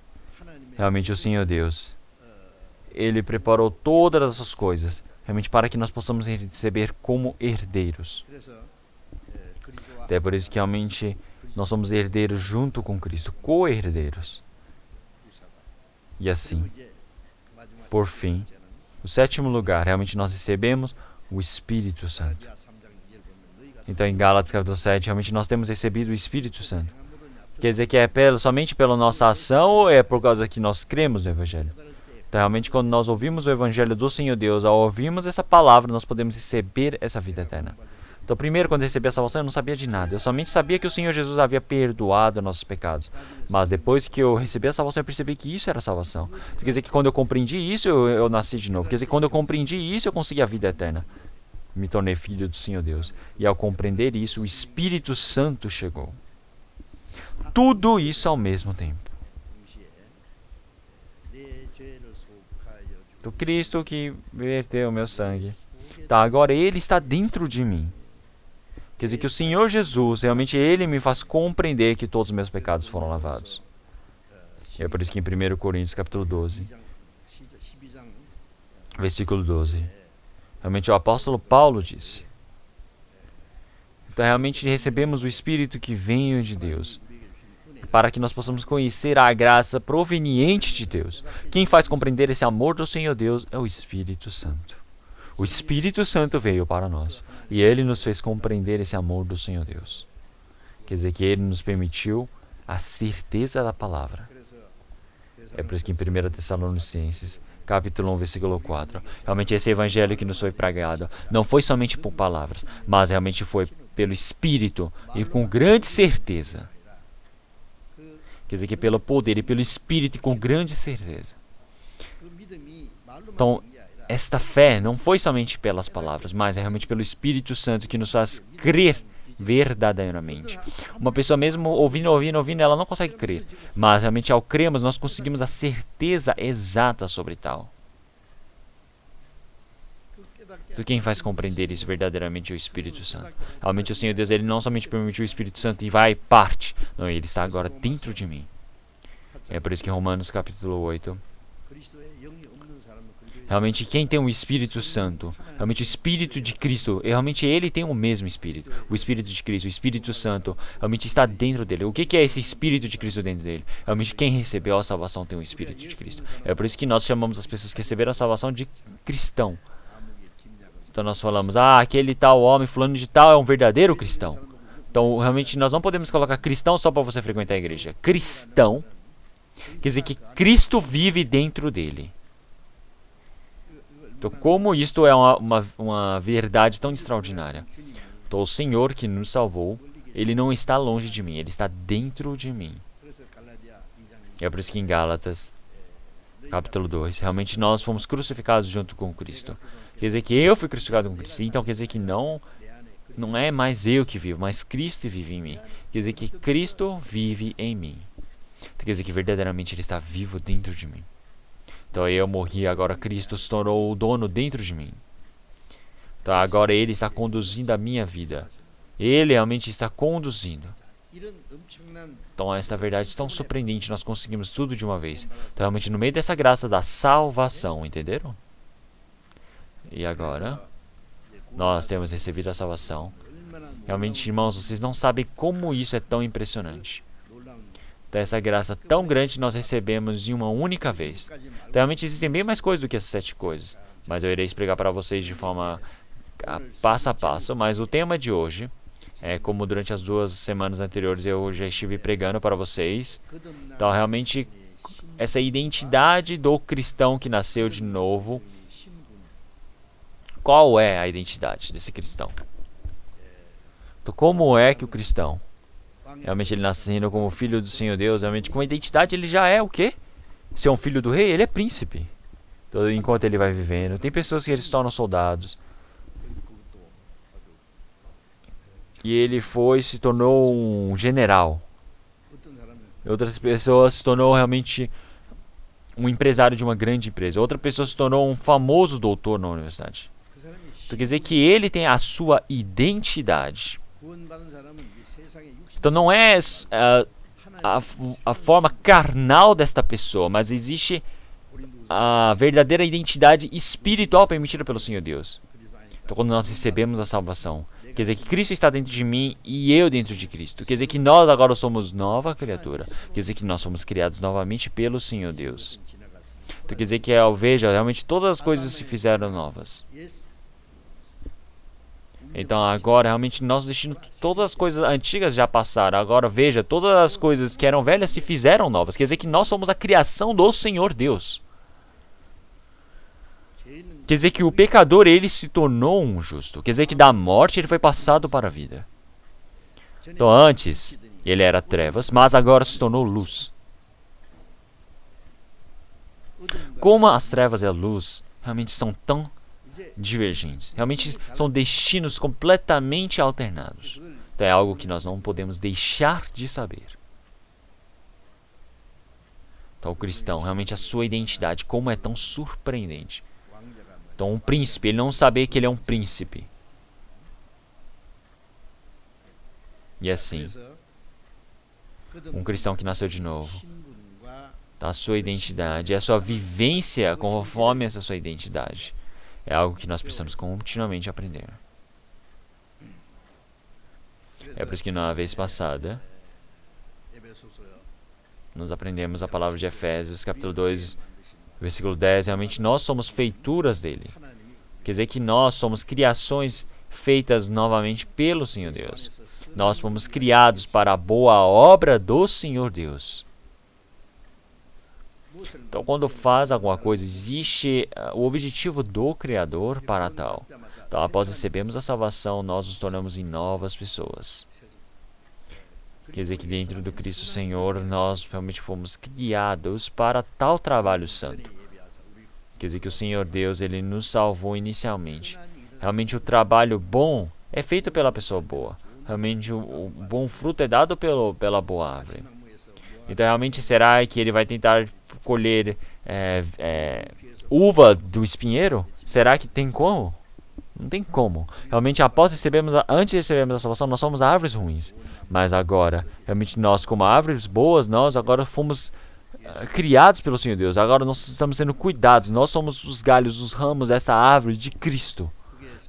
Realmente o Senhor Deus, Ele preparou todas essas coisas. Realmente para que nós possamos receber como herdeiros. Até por isso que realmente nós somos herdeiros junto com Cristo, co-herdeiros. E assim, por fim, o sétimo lugar, realmente nós recebemos o Espírito Santo. Então em Gálatas capítulo 7, realmente nós temos recebido o Espírito Santo. Quer dizer que é somente pela nossa ação ou é por causa que nós cremos no Evangelho? Então realmente quando nós ouvimos o Evangelho do Senhor Deus, ao ouvirmos essa palavra, nós podemos receber essa vida eterna. Então, primeiro, quando eu recebi a salvação, eu não sabia de nada. Eu somente sabia que o Senhor Jesus havia perdoado nossos pecados. Mas depois que eu recebi a salvação, eu percebi que isso era salvação. Quer dizer que quando eu compreendi isso, eu nasci de novo. Quer dizer que quando eu compreendi isso, eu consegui a vida eterna. Me tornei filho do Senhor Deus. E ao compreender isso, o Espírito Santo chegou. Tudo isso ao mesmo tempo. Do Cristo que verteu o meu sangue. Tá, agora Ele está dentro de mim. Quer dizer que o Senhor Jesus, realmente Ele me faz compreender que todos os meus pecados foram lavados. E é por isso que em 1 Coríntios capítulo 12, versículo 12, realmente o apóstolo Paulo disse. Então realmente recebemos o Espírito que veio de Deus, para que nós possamos conhecer a graça proveniente de Deus. Quem faz compreender esse amor do Senhor Deus é o Espírito Santo. O Espírito Santo veio para nós e Ele nos fez compreender esse amor do Senhor Deus. Quer dizer que Ele nos permitiu a certeza da palavra. É por isso que em 1 Tessalonicenses, capítulo 1, versículo 4, realmente esse evangelho que nos foi pregado não foi somente por palavras, mas realmente foi pelo Espírito e com grande certeza. Quer dizer que pelo poder e pelo Espírito e com grande certeza. Então, esta fé não foi somente pelas palavras, mas é realmente pelo Espírito Santo que nos faz crer verdadeiramente. Uma pessoa mesmo ouvindo, ela não consegue crer. Mas realmente ao crermos, nós conseguimos a certeza exata sobre tal. Então quem faz compreender isso verdadeiramente é o Espírito Santo. Realmente o Senhor Deus, Ele não somente permitiu o Espírito Santo e vai e parte. Não, Ele está agora dentro de mim. É por isso que em Romanos capítulo 8, realmente quem tem o Espírito Santo, realmente o Espírito de Cristo, realmente Ele tem o mesmo Espírito. O Espírito de Cristo, o Espírito Santo, realmente está dentro dele. O que é esse Espírito de Cristo dentro dele? Realmente quem recebeu a salvação tem o Espírito de Cristo. É por isso que nós chamamos as pessoas que receberam a salvação de cristão. Então nós falamos, aquele tal homem, fulano de tal, é um verdadeiro cristão. Então realmente nós não podemos colocar cristão só para você frequentar a igreja. Cristão quer dizer que Cristo vive dentro dele. Então como isto é uma verdade tão extraordinária? Então o Senhor que nos salvou, Ele não está longe de mim, Ele está dentro de mim. É por isso que em Gálatas capítulo 2, realmente nós fomos crucificados junto com Cristo. Quer dizer que eu fui crucificado com Cristo. Então quer dizer que não é mais eu que vivo, mas Cristo vive em mim. Quer dizer que Cristo vive em mim. Quer dizer que verdadeiramente Ele está vivo dentro de mim. Então eu morri, agora Cristo se tornou o dono dentro de mim. Então agora Ele está conduzindo a minha vida. Ele realmente está conduzindo. Então esta verdade é tão surpreendente, nós conseguimos tudo de uma vez. Então realmente no meio dessa graça da salvação, entenderam? E agora, nós temos recebido a salvação. Realmente, irmãos, vocês não sabem como isso é tão impressionante. Então, essa graça tão grande nós recebemos em uma única vez. Então, realmente existem bem mais coisas do que essas 7 coisas. Mas eu irei explicar para vocês de forma passo a passo. Mas o tema de hoje é como durante as 2 semanas anteriores eu já estive pregando para vocês. Então, realmente, essa identidade do cristão que nasceu de novo. Qual é a identidade desse cristão? Então, como é que o cristão, realmente ele nascendo como filho do Senhor Deus, realmente com a identidade ele já é o quê? Se é um filho do rei, ele é príncipe. Então, enquanto ele vai vivendo. Tem pessoas que eles se tornam soldados. E ele se tornou um general. 어떤 사람은 Outras pessoas se tornou realmente um empresário de uma grande empresa. Outra pessoa se tornou um famoso doutor na universidade. 그 사람이 Então quer dizer que ele tem a sua identidade. 구원받은 사람은 이 세상의 육신 Então não é a forma carnal desta pessoa, mas existe 우리 누구 a verdadeira identidade espiritual permitida pelo Senhor Deus. 그리스도 아니까 Então quando nós recebemos a salvação, quer dizer que Cristo está dentro de mim e eu dentro de Cristo. Quer dizer que nós agora somos nova criatura. Quer dizer que nós somos criados novamente pelo Senhor Deus. 지나갔습니다. Então quer dizer que eu vejo, realmente todas as coisas se fizeram novas. 예수 Então agora realmente nosso destino, todas as coisas antigas já passaram. Agora veja, todas as coisas que eram velhas se fizeram novas. Quer dizer que nós somos a criação do Senhor Deus. 죄인은 Quer dizer que o pecador, ele se tornou um justo. Quer dizer que da morte ele foi passado para a vida. Então antes ele era trevas, mas agora se tornou luz. 어둠과 Como as trevas e a luz realmente são tão 이제 divergentes. Realmente são destinos completamente alternados. 그걸 Então é algo que nós não podemos deixar de saber. Então o cristão, realmente a sua identidade, como é tão surpreendente. 왕자가 Então um príncipe, ele não saber que ele é um príncipe. E assim, 그래서 um cristão que nasceu de novo, 신분과 então a sua identidade, a sua vivência conforme essa sua identidade, é algo que nós precisamos continuamente aprender. É por isso que na vez passada, 에베소서 nós aprendemos a palavra de Efésios, capítulo 2, versículo 10. Realmente nós somos feituras dele. 하나님이 Quer dizer que nós somos criações feitas novamente pelo Senhor Deus. Nós fomos criados para a boa obra do Senhor Deus. Então, quando faz alguma coisa, existe o objetivo do Criador para tal. Então, após recebermos a salvação, nós nos tornamos em novas pessoas. Quer dizer que dentro do Cristo Senhor, nós realmente fomos criados para tal trabalho santo. Quer dizer que o Senhor Deus, ele nos salvou inicialmente. Realmente o trabalho bom é feito pela pessoa boa. Realmente o bom fruto é dado pela boa árvore. Então realmente será que ele vai tentar colher uva do espinheiro? Será que tem como? Não tem como. Realmente antes de recebermos a salvação, nós somos árvores ruins. Mas agora, realmente nós como árvores boas, nós agora fomos criados pelo Senhor Deus. Agora nós estamos sendo cuidados. Nós somos os galhos, os ramos dessa árvore de Cristo.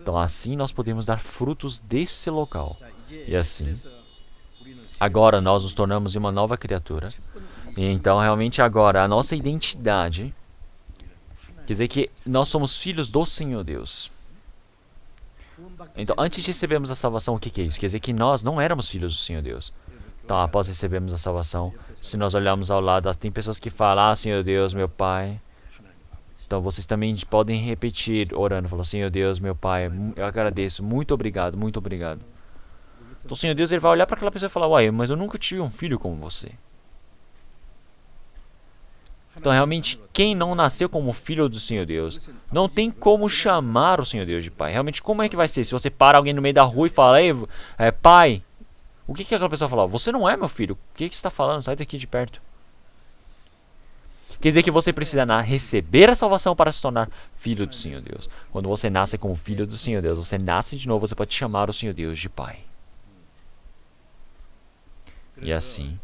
Então assim nós podemos dar frutos desse local. E assim, agora nós nos tornamos uma nova criatura. E então realmente agora a nossa identidade quer dizer que nós somos filhos do Senhor Deus. Então antes de recebermos a salvação, o que é isso? Quer dizer que nós não éramos filhos do Senhor Deus. Então após recebermos a salvação, se nós olharmos ao lado, tem pessoas que falam: ah, Senhor Deus, meu Pai. Então vocês também podem repetir orando, falando: Senhor Deus, meu Pai, eu agradeço, muito obrigado, muito obrigado. Então o Senhor Deus, ele vai olhar para aquela pessoa e falar: uai, mas eu nunca tive um filho como você. Então realmente, quem não nasceu como filho do Senhor Deus, não tem como chamar o Senhor Deus de Pai. Realmente, como é que vai ser? Se você para alguém no meio da rua e fala: ei, Pai, o que aquela pessoa fala? Você não é meu filho, o que você está falando? Sai daqui de perto. Quer dizer que você precisa receber a salvação para se tornar filho do Senhor Deus. Quando você nasce como filho do Senhor Deus, você nasce de novo, você pode chamar o Senhor Deus de Pai. E assim,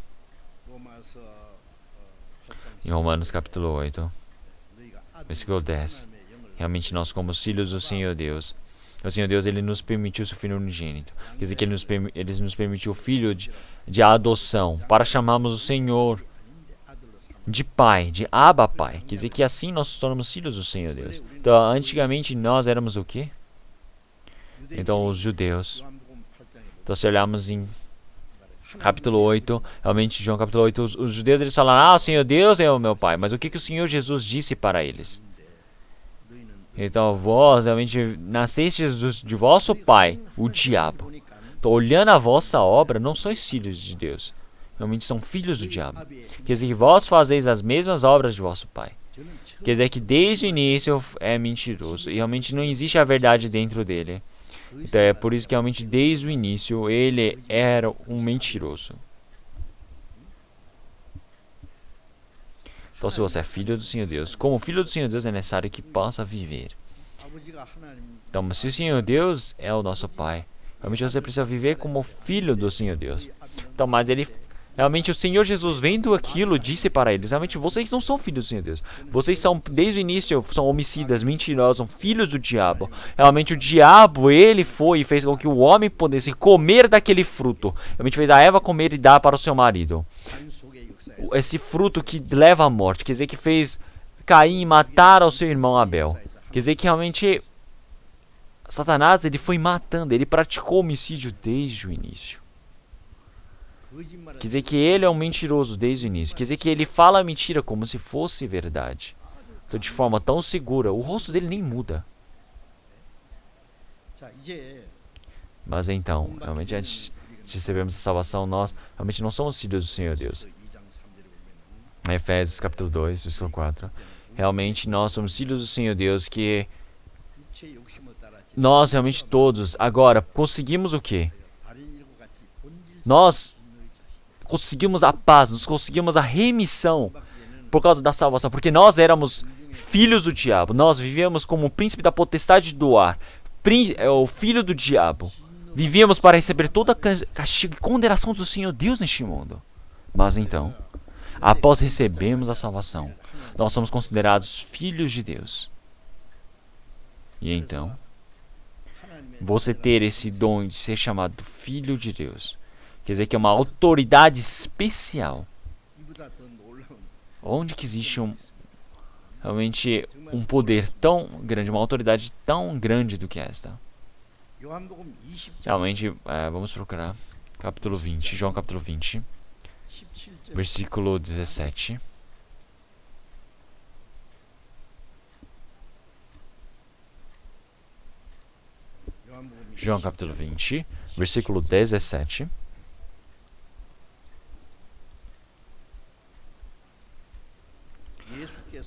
em Romanos capítulo 8, versículo 10, realmente nós como filhos do Senhor Deus, o Senhor Deus, ele nos permitiu seu Filho unigênito. Quer dizer que ele nos permitiu o Filho de adoção, para chamarmos o Senhor de Pai, de Abba Pai. Quer dizer que assim nós nos tornamos filhos do Senhor Deus. Então, antigamente nós éramos o quê? Então, os judeus. Então, se olharmos em capítulo 8, realmente, João capítulo 8, os judeus eles falaram: ah, o Senhor Deus é o meu Pai. Mas o que o Senhor Jesus disse para eles? Então, vós realmente nascestes de vosso pai, o diabo. Então, olhando a vossa obra, não sois filhos de Deus. Realmente são filhos do diabo. Quer dizer que vós fazeis as mesmas obras de vosso pai. Quer dizer que desde o início é mentiroso. E realmente não existe a verdade dentro dele. Então é por isso que realmente desde o início ele era um mentiroso. Então se você é filho do Senhor Deus, como filho do Senhor Deus é necessário que possa viver. Então se o Senhor Deus é o nosso Pai, realmente você precisa viver como filho do Senhor Deus. Então, mas ele... Realmente o Senhor Jesus vendo aquilo disse para eles, realmente vocês não são filhos do Senhor Deus. Vocês são, desde o início, são homicidas, mentirosos, são filhos do diabo. Realmente o diabo, ele foi e fez com que o homem pudesse comer daquele fruto. Realmente fez a Eva comer e dar para o seu marido. Esse fruto que leva à morte, quer dizer que fez Caim matar ao seu irmão Abel. Quer dizer que realmente Satanás, ele foi matando, ele praticou homicídio desde o início. Quer dizer que ele é um mentiroso desde o início. Quer dizer que ele fala a mentira como se fosse verdade. Então, de forma tão segura, o rosto dele nem muda. Mas então, realmente antes de recebermos a salvação, nós realmente não somos filhos do Senhor Deus. Em Efésios capítulo 2, versículo 4. Realmente nós somos filhos do Senhor Deus, que nós realmente todos, agora, conseguimos o quê? Nós conseguimos a paz, nós conseguimos a remissão por causa da salvação, porque nós éramos filhos do diabo, nós vivíamos como o príncipe da potestade do ar, o filho do diabo, vivíamos para receber toda a castigo e condenação do Senhor Deus neste mundo. Mas então, após recebermos a salvação, nós somos considerados filhos de Deus. E então, você ter esse dom de ser chamado filho de Deus, quer dizer que é uma autoridade especial. Onde que existe realmente um poder tão grande, uma autoridade tão grande do que esta? Realmente, vamos procurar capítulo 20, João capítulo 20, versículo 17. João capítulo 20, versículo 17.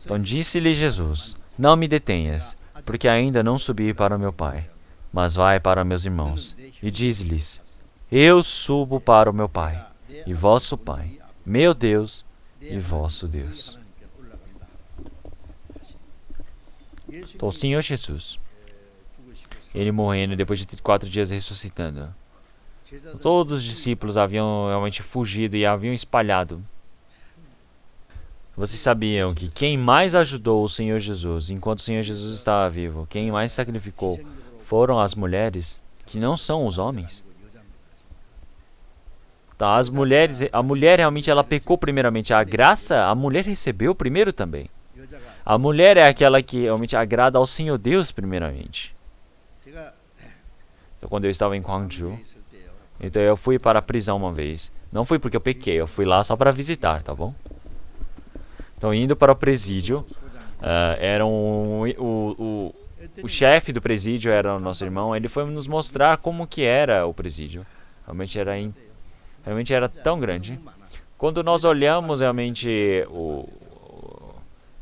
Então disse-lhe Jesus: Não me detenhas, porque ainda não subi para o meu Pai, mas vai para meus irmãos, e diz-lhes: Eu subo para o meu Pai, e vosso Pai, meu Deus e vosso Deus. Então o Senhor Jesus, ele morrendo, depois de 4 dias ressuscitando, todos os discípulos haviam realmente fugido e haviam espalhado. Vocês sabiam que quem mais ajudou o Senhor Jesus, enquanto o Senhor Jesus estava vivo, quem mais sacrificou, foram as mulheres, que não são os homens? Então, as mulheres, a mulher realmente ela pecou primeiramente. A graça, a mulher recebeu primeiro também. A mulher é aquela que realmente agrada ao Senhor Deus primeiramente. Então, quando eu estava em Gwangju, então eu fui para a prisão uma vez. Não fui porque eu pequei, eu fui lá só para visitar, tá bom? Então, indo para o presídio, o chefe do presídio era o nosso irmão. Ele foi nos mostrar como que era o presídio. Realmente era tão grande. Quando nós olhamos realmente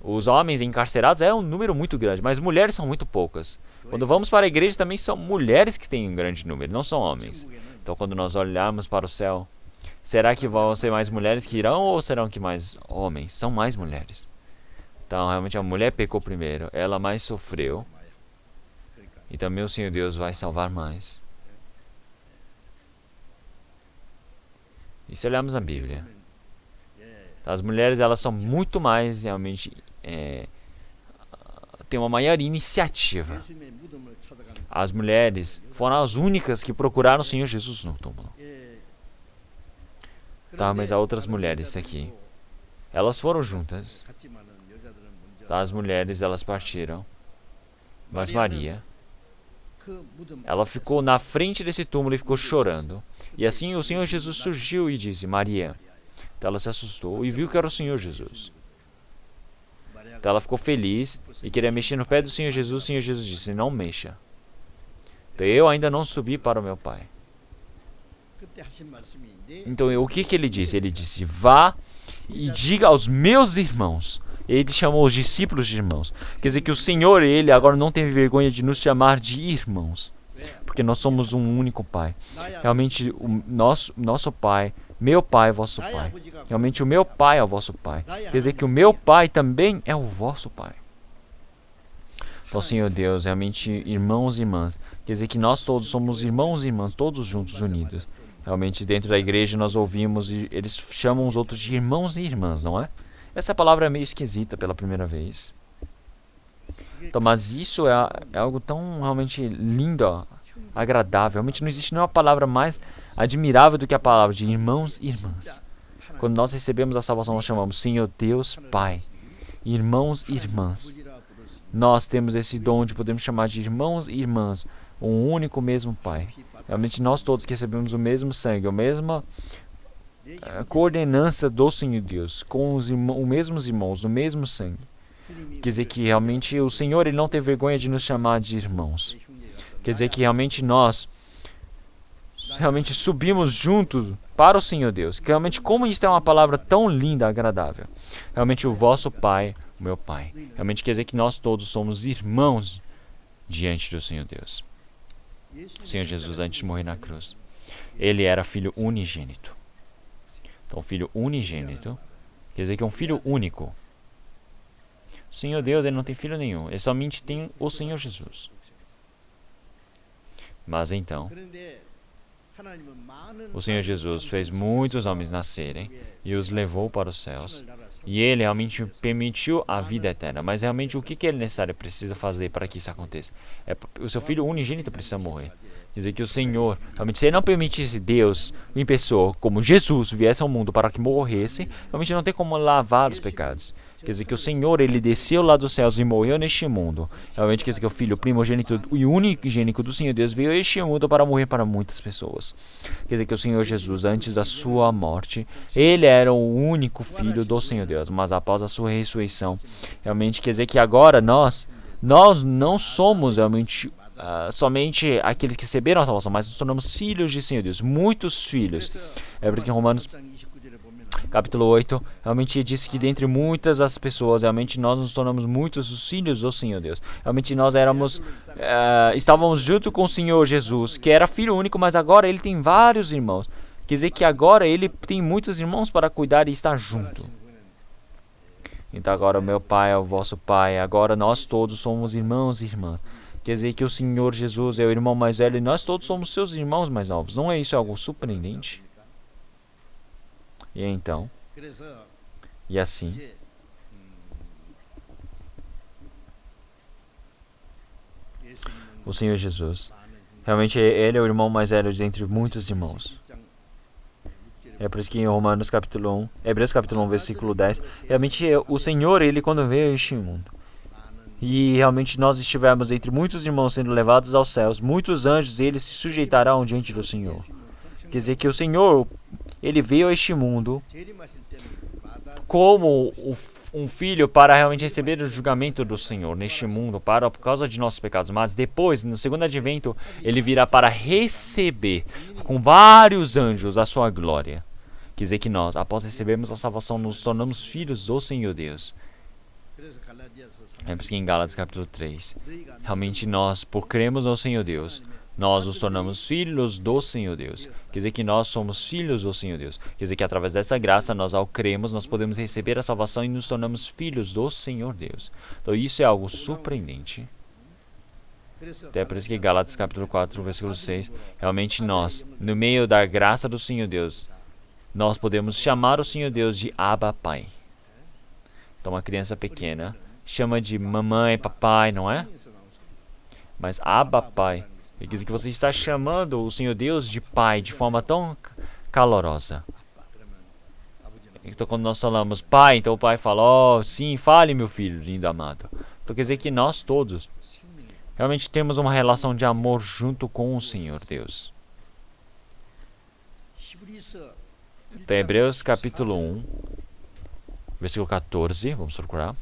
os homens encarcerados, é um número muito grande, mas mulheres são muito poucas. Quando vamos para a igreja também são mulheres que têm um grande número, não são homens. Então quando nós olharmos para o céu, será que vão ser mais mulheres que irão ou serão que mais homens? São mais mulheres. Então realmente a mulher pecou primeiro, ela mais sofreu. E também o Senhor Deus vai salvar mais. E se olharmos na Bíblia, as mulheres elas são muito mais realmente têm uma maior iniciativa. As mulheres foram as únicas que procuraram o Senhor Jesus no túmulo. Tá, mas há outras mulheres aqui. Elas foram juntas. Tá, as mulheres elas partiram. Mas Maria, ela ficou na frente desse túmulo e ficou chorando. E assim o Senhor Jesus surgiu e disse: Maria. Então ela se assustou e viu que era o Senhor Jesus. Então ela ficou feliz e queria mexer no pé do Senhor Jesus. O Senhor Jesus disse: Não mexa. Então eu ainda não subi para o meu Pai. Então o que ele disse? Ele disse: Vá e diga aos meus irmãos. Ele chamou os discípulos de irmãos. Quer dizer que o Senhor, ele agora não tem vergonha de nos chamar de irmãos. porque nós somos um único Pai. Realmente, o nosso Pai, meu Pai é vosso Pai. Realmente, o meu Pai é o vosso Pai. Quer dizer que o meu Pai também é o vosso Pai. Então, Senhor Deus, realmente, irmãos e irmãs, quer dizer que nós todos somos irmãos e irmãs, todos juntos, unidos. Realmente, dentro da igreja, nós ouvimos e eles chamam os outros de irmãos e irmãs, não é? Essa palavra é meio esquisita pela primeira vez. Então, mas isso é algo tão realmente lindo, ó, agradável. Realmente não existe nenhuma palavra mais admirável do que a palavra de irmãos e irmãs. Quando nós recebemos a salvação, nós chamamos Senhor Deus Pai, irmãos e irmãs. Nós temos esse dom de podermos chamar de irmãos e irmãs, um único mesmo Pai. Realmente nós todos que recebemos o mesmo sangue, a mesma coordenança do Senhor Deus, com os mesmos irmãos, do mesmo sangue. Quer dizer que realmente o Senhor ele não tem vergonha de nos chamar de irmãos. Quer dizer que realmente nós realmente subimos juntos para o Senhor Deus. Que realmente como isso é uma palavra tão linda, agradável. Realmente o vosso Pai, o meu Pai. Realmente quer dizer que nós todos somos irmãos diante do Senhor Deus. O Senhor Jesus, antes de morrer na cruz, ele era filho unigênito. Então, filho unigênito quer dizer que é um filho único. O Senhor Deus, ele não tem filho nenhum. Ele somente tem o Senhor Jesus. Mas então, o Senhor Jesus fez muitos homens nascerem e os levou para os céus. E ele realmente permitiu a vida eterna. Mas realmente o que é necessário, precisa fazer para que isso aconteça? O seu filho unigênito precisa morrer. Quer dizer que o Senhor, realmente, se ele não permitisse Deus em pessoa, como Jesus, viesse ao mundo para que morresse, realmente não tem como lavar os pecados. Quer dizer que o Senhor, ele desceu lá dos céus e morreu neste mundo. Realmente quer dizer que o Filho primogênito e unigênito do Senhor Deus veio a este mundo para morrer para muitas pessoas. Quer dizer que o Senhor Jesus, antes da sua morte, ele era o único Filho do Senhor Deus. Mas após a sua ressurreição, realmente quer dizer que agora nós não somos realmente somente aqueles que receberam a salvação, mas nos tornamos filhos de Senhor Deus, muitos filhos. É por isso que em Romanos capítulo 8, realmente diz que dentre muitas as pessoas, realmente nós nos tornamos muitos os filhos do Senhor Deus. Realmente nós estávamos junto com o Senhor Jesus, que era filho único, mas agora ele tem vários irmãos. Quer dizer que agora ele tem muitos irmãos para cuidar e estar junto. Então agora o meu Pai é o vosso Pai, agora nós todos somos irmãos e irmãs. Quer dizer que o Senhor Jesus é o irmão mais velho e nós todos somos seus irmãos mais novos. Não é isso algo surpreendente? E então, e assim, o Senhor Jesus, realmente ele é o irmão mais velho dentre muitos irmãos. É por isso que em Hebreus capítulo 1, versículo 10, realmente o Senhor, ele quando veio a este mundo, e realmente nós estivemos entre muitos irmãos sendo levados aos céus, muitos anjos, eles se sujeitarão diante do Senhor. Quer dizer que o Senhor, ele veio a este mundo como um filho para realmente receber o julgamento do Senhor neste mundo por causa de nossos pecados. Mas depois, no segundo advento, ele virá para receber com vários anjos a sua glória. Quer dizer que nós, após recebermos a salvação, nos tornamos filhos do Senhor Deus. É por isso que em Gálatas capítulo 3, realmente nós, por cremos no Senhor Deus, nós nos tornamos filhos do Senhor Deus. Quer dizer que nós somos filhos do Senhor Deus. Quer dizer que através dessa graça, nós ao cremos, nós podemos receber a salvação e nos tornamos filhos do Senhor Deus. Então isso é algo surpreendente. Até por isso que Gálatas capítulo 4, versículo 6, realmente nós, no meio da graça do Senhor Deus, nós podemos chamar o Senhor Deus de Abba Pai. Então uma criança pequena chama de mamãe, papai, não é? Mas Abba Pai, quer dizer que você está chamando o Senhor Deus de Pai de forma tão calorosa. Então quando nós falamos Pai, então o Pai fala, oh, sim, fale meu filho, lindo amado. Então quer dizer que nós todos realmente temos uma relação de amor junto com o Senhor Deus. Então Hebreus capítulo 1, versículo 14, vamos procurar.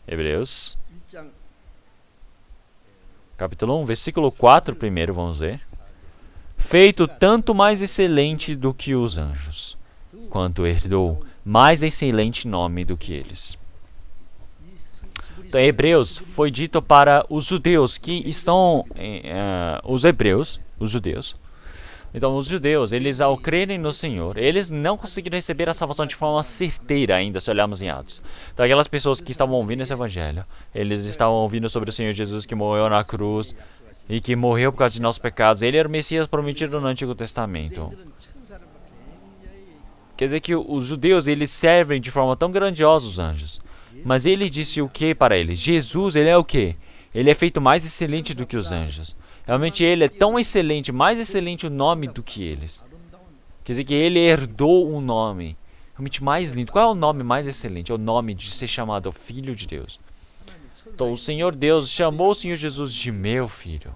Hebreus capítulo 1, versículo 4 primeiro, vamos ver. Feito tanto mais excelente do que os anjos, quanto herdou mais excelente nome do que eles. Então, Hebreus foi dito para os judeus que estão, os hebreus, os judeus. Então, os judeus, eles ao crerem no Senhor, eles não conseguiram receber a salvação de forma certeira ainda, se olharmos em Atos. Então, aquelas pessoas que estavam ouvindo esse evangelho, eles estavam ouvindo sobre o Senhor Jesus que morreu na cruz e que morreu por causa de nossos pecados. Ele era o Messias prometido no Antigo Testamento. Quer dizer que os judeus, eles servem de forma tão grandiosa os anjos. Mas ele disse o que para eles? Jesus, ele é o quê? Ele é feito mais excelente do que os anjos. Realmente ele é tão excelente, mais excelente o nome do que eles. Quer dizer que ele herdou um nome realmente mais lindo. Qual é o nome mais excelente? É o nome de ser chamado Filho de Deus. Então o Senhor Deus chamou o Senhor Jesus de meu filho.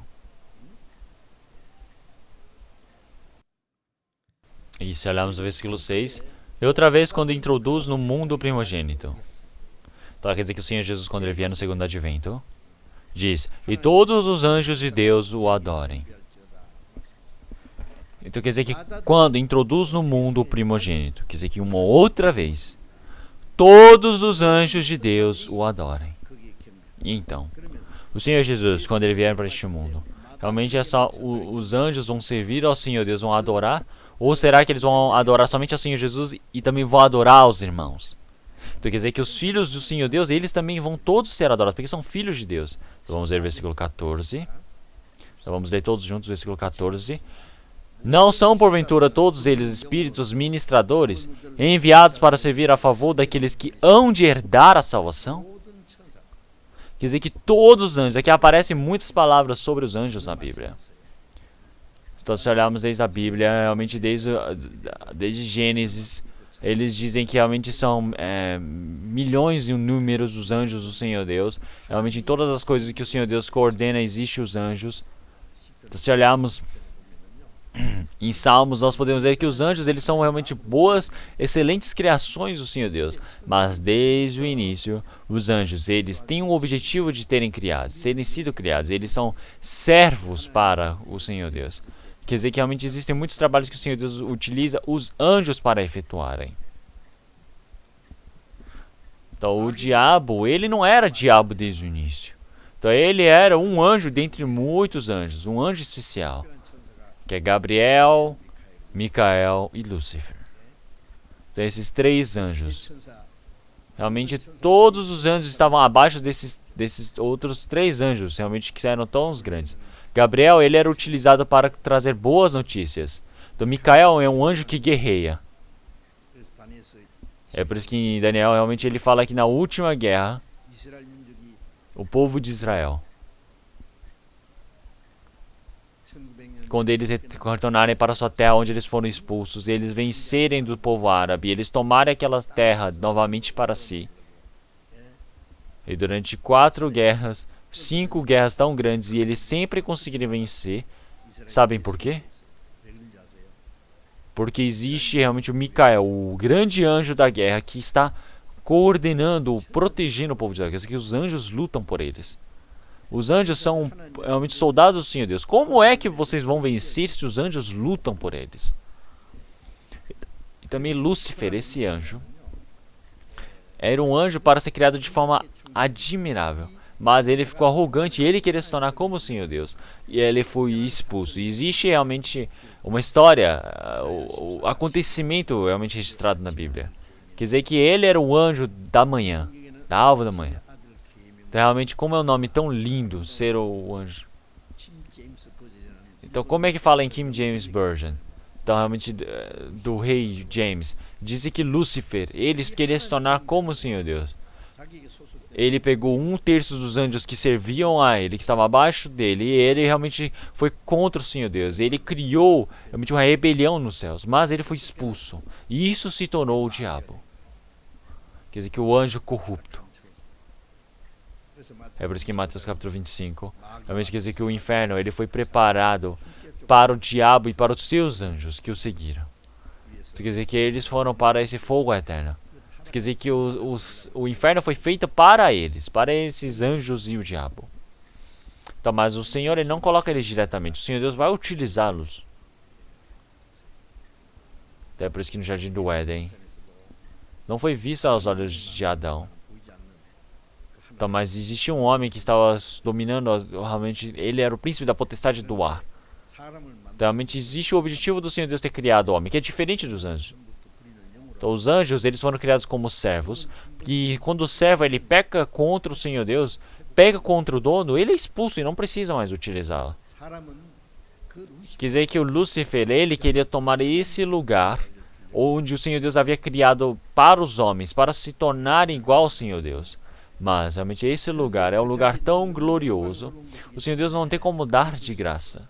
E se olharmos no versículo 6, e outra vez quando introduz no mundo o primogênito. Então quer dizer que o Senhor Jesus, quando ele vier no segundo advento, diz, e todos os anjos de Deus o adorem. Então quer dizer que quando introduz no mundo o primogênito, quer dizer que uma outra vez, todos os anjos de Deus o adorem. E então, o Senhor Jesus, quando ele vier para este mundo, realmente é só os anjos vão servir ao Senhor Deus, vão adorar? Ou será que eles vão adorar somente ao Senhor Jesus e também vão adorar os irmãos? Então quer dizer que os filhos do Senhor Deus, eles também vão todos ser adorados, porque são filhos de Deus. Então vamos ler o versículo 14. Então vamos ler todos juntos o versículo 14. Não são porventura todos eles espíritos ministradores, enviados para servir a favor daqueles que hão de herdar a salvação? Quer dizer que todos os anjos, aqui aparecem muitas palavras sobre os anjos na Bíblia. Então se olharmos desde a Bíblia, realmente desde Gênesis, eles dizem que realmente são milhões e números dos anjos do Senhor Deus. Realmente em todas as coisas que o Senhor Deus coordena, existem os anjos. Então, se olharmos em Salmos, nós podemos ver que os anjos, eles são realmente boas, excelentes criações do Senhor Deus. Mas desde o início, os anjos, eles têm o objetivo de terem sido criados. Eles são servos para o Senhor Deus. Quer dizer que realmente existem muitos trabalhos que o Senhor Deus utiliza os anjos para efetuarem. Então o diabo, ele não era diabo desde o início. Então ele era um anjo dentre muitos anjos, um anjo especial, que é Gabriel, Micael e Lúcifer. Então esses três anjos, realmente todos os anjos estavam abaixo desses outros três anjos, realmente que eram tão grandes. Gabriel, ele era utilizado para trazer boas notícias. Então Micael é um anjo que guerreia. É por isso que em Daniel realmente ele fala que na última guerra, o povo de Israel, quando eles retornarem para sua terra onde eles foram expulsos, eles vencerem do povo árabe, eles tomarem aquela terra novamente para si. E durante 4 guerras, 5 guerras tão grandes, e eles sempre conseguirem vencer. Sabem por quê? Porque existe realmente o Micael, o grande anjo da guerra, que está coordenando, protegendo o povo de Israel. Quer dizer que os anjos lutam por eles. Os anjos são realmente soldados do Senhor Deus. Como é que vocês vão vencer se os anjos lutam por eles? E também Lúcifer, esse anjo, era um anjo para ser criado de forma admirável. Mas ele ficou arrogante e ele queria se tornar como o Senhor Deus. E ele foi expulso. E existe realmente uma história, o acontecimento realmente registrado na Bíblia. Quer dizer que ele era o anjo da manhã, da alva da manhã. Então realmente como é um nome tão lindo, ser o anjo. Então como é que fala em King James Version? Então realmente do rei James. Diz que Lúcifer, ele queria se tornar como o Senhor Deus. Ele pegou 1/3 dos anjos que serviam a ele, que estavam abaixo dele, e ele realmente foi contra o Senhor Deus. Ele criou realmente uma rebelião nos céus, mas ele foi expulso. E isso se tornou o diabo. Quer dizer que o anjo corrupto. É por isso que em Mateus capítulo 25, realmente quer dizer que o inferno ele foi preparado para o diabo e para os seus anjos que o seguiram. Quer dizer que eles foram para esse fogo eterno. Quer dizer que o inferno foi feito para eles, para esses anjos e o diabo. Então, mas o Senhor ele não coloca eles diretamente. O Senhor Deus vai utilizá-los. Então, é por isso que no Jardim do Éden não foi visto aos olhos de Adão. Então, mas existia um homem que estava dominando, realmente, ele era o príncipe da potestade do ar. 사람을 만들 Então, realmente existe o objetivo do Senhor Deus ter criado o homem, que é diferente dos anjos. Então, os anjos, eles foram criados como servos, e quando o servo ele peca contra o Senhor Deus, pega contra o dono, ele é expulso e não precisa mais utilizá-lo. 사람은 그 루시 Quer dizer que o Lúcifer, ele queria tomar esse lugar onde o Senhor Deus havia criado para os homens, para se tornarem igual ao Senhor Deus. Mas, realmente, esse lugar é um lugar tão glorioso, o Senhor Deus não tem como dar de graça.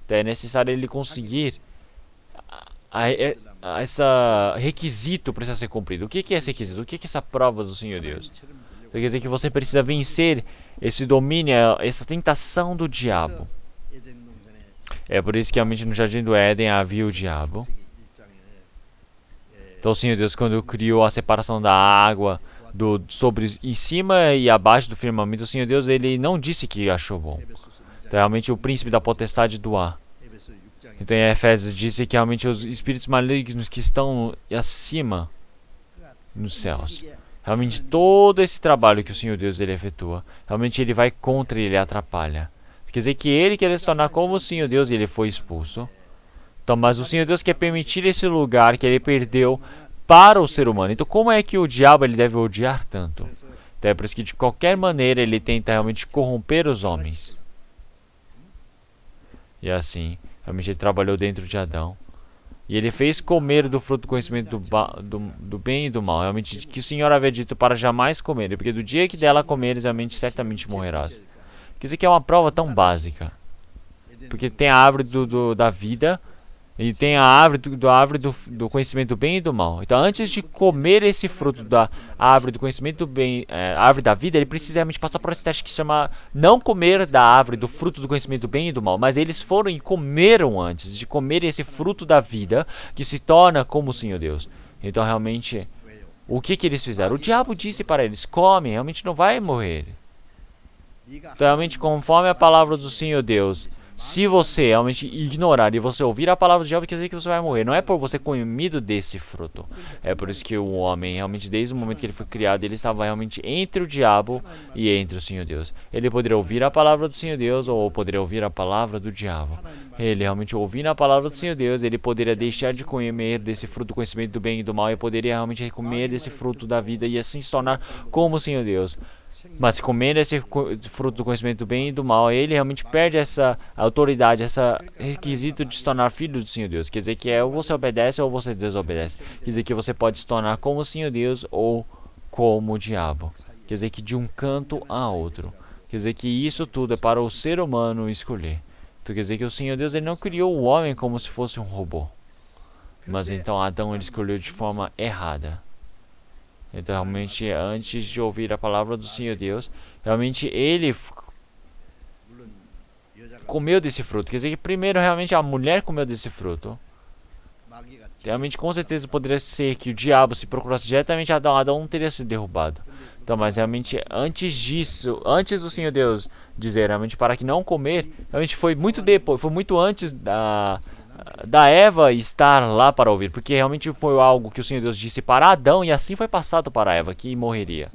Então, é necessário ele conseguir esse requisito precisa ser cumprido. O que é esse requisito? O que é essa prova do Senhor Deus? Então, quer dizer que você precisa vencer esse domínio, essa tentação do diabo. 에덴 동산에 É por isso que realmente no Jardim do Éden havia o diabo. 1장에 Então o Senhor Deus, quando criou a separação da água em cima e abaixo do firmamento, o Senhor Deus ele não disse que achou bom. 에베소서 2장 Então realmente o príncipe da potestade do ar. 에베소 6장에 Então em Efésios disse que realmente os espíritos malignos que estão acima nos céus. Realmente todo esse trabalho que o Senhor Deus ele efetua, realmente ele vai contra e ele atrapalha. Quer dizer que ele quer se tornar como o Senhor Deus e ele foi expulso. Então, mas o Senhor Deus quer permitir esse lugar que ele perdeu para o ser humano. Então, como é que o diabo ele deve odiar tanto? Então, é por isso que de qualquer maneira ele tenta realmente corromper os homens. E assim, realmente ele trabalhou dentro de Adão. E ele fez comer do fruto do conhecimento do bem e do mal. Realmente que o Senhor havia dito para jamais comer. Porque do dia que dela comeres, realmente certamente morrerás. Quer dizer que é uma prova tão básica. Porque tem a árvore da vida e tem a árvore do conhecimento do bem e do mal. Então, antes de comer esse fruto da árvore do conhecimento do bem, a árvore da vida, ele precisa realmente passar por esse teste que se chama não comer da árvore do fruto do conhecimento do bem e do mal. Mas eles foram e comeram antes de comer esse fruto da vida que se torna como o Senhor Deus. Então, realmente, o que eles fizeram? O diabo disse para eles, come, realmente não vai morrer. Então, realmente, conforme a palavra do Senhor Deus, se você realmente ignorar e você ouvir a palavra do diabo, quer dizer que você vai morrer. Não é por você comido desse fruto. É por isso que o homem, realmente, desde o momento que ele foi criado, ele estava realmente entre o diabo e entre o Senhor Deus. Ele poderia ouvir a palavra do Senhor Deus ou poderia ouvir a palavra do diabo. Ele realmente ouvindo a palavra do Senhor Deus, ele poderia deixar de comer desse fruto do conhecimento do bem e do mal e poderia realmente comer desse fruto da vida e assim se tornar como o Senhor Deus. Mas se comendo esse fruto do conhecimento do bem e do mal, ele realmente perde essa autoridade, esse requisito de se tornar filho do Senhor Deus. Quer dizer que ou você obedece ou você desobedece. Quer dizer que você pode se tornar como o Senhor Deus ou como o diabo. Quer dizer que de um canto a outro. Quer dizer que isso tudo é para o ser humano escolher. Então quer dizer que o Senhor Deus ele não criou o homem como se fosse um robô. Mas então Adão ele escolheu de forma errada. Então, realmente, antes de ouvir a palavra do Senhor Deus, realmente ele comeu desse fruto. Quer dizer que primeiro, realmente, a mulher comeu desse fruto. Realmente, com certeza, poderia ser que o diabo, se procurasse diretamente Adão, Adão não teria sido derrubado. Então, mas realmente, antes disso, antes do Senhor Deus dizer, realmente, para que não comer, realmente foi muito depois, foi muito antes da Eva estar lá para ouvir, porque realmente foi algo que o Senhor Deus disse para Adão e assim foi passado para Eva, que morreria.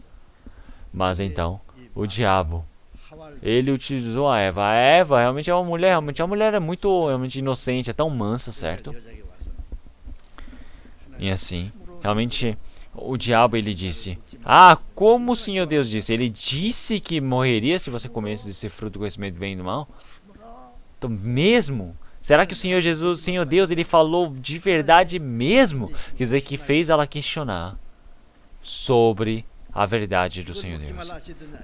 Mas então, o diabo, ele utilizou a Eva. A Eva realmente é uma mulher, realmente a mulher é muito realmente inocente, é tão mansa, certo? E assim, realmente o diabo ele disse: "Ah, como o Senhor Deus disse, ele disse que morreria se você comesse desse fruto do conhecimento do bem e do mal?" Então, mesmo será que o Senhor Jesus, o Senhor Deus, ele falou de verdade mesmo? Quer dizer, que fez ela questionar sobre a verdade do Senhor Deus.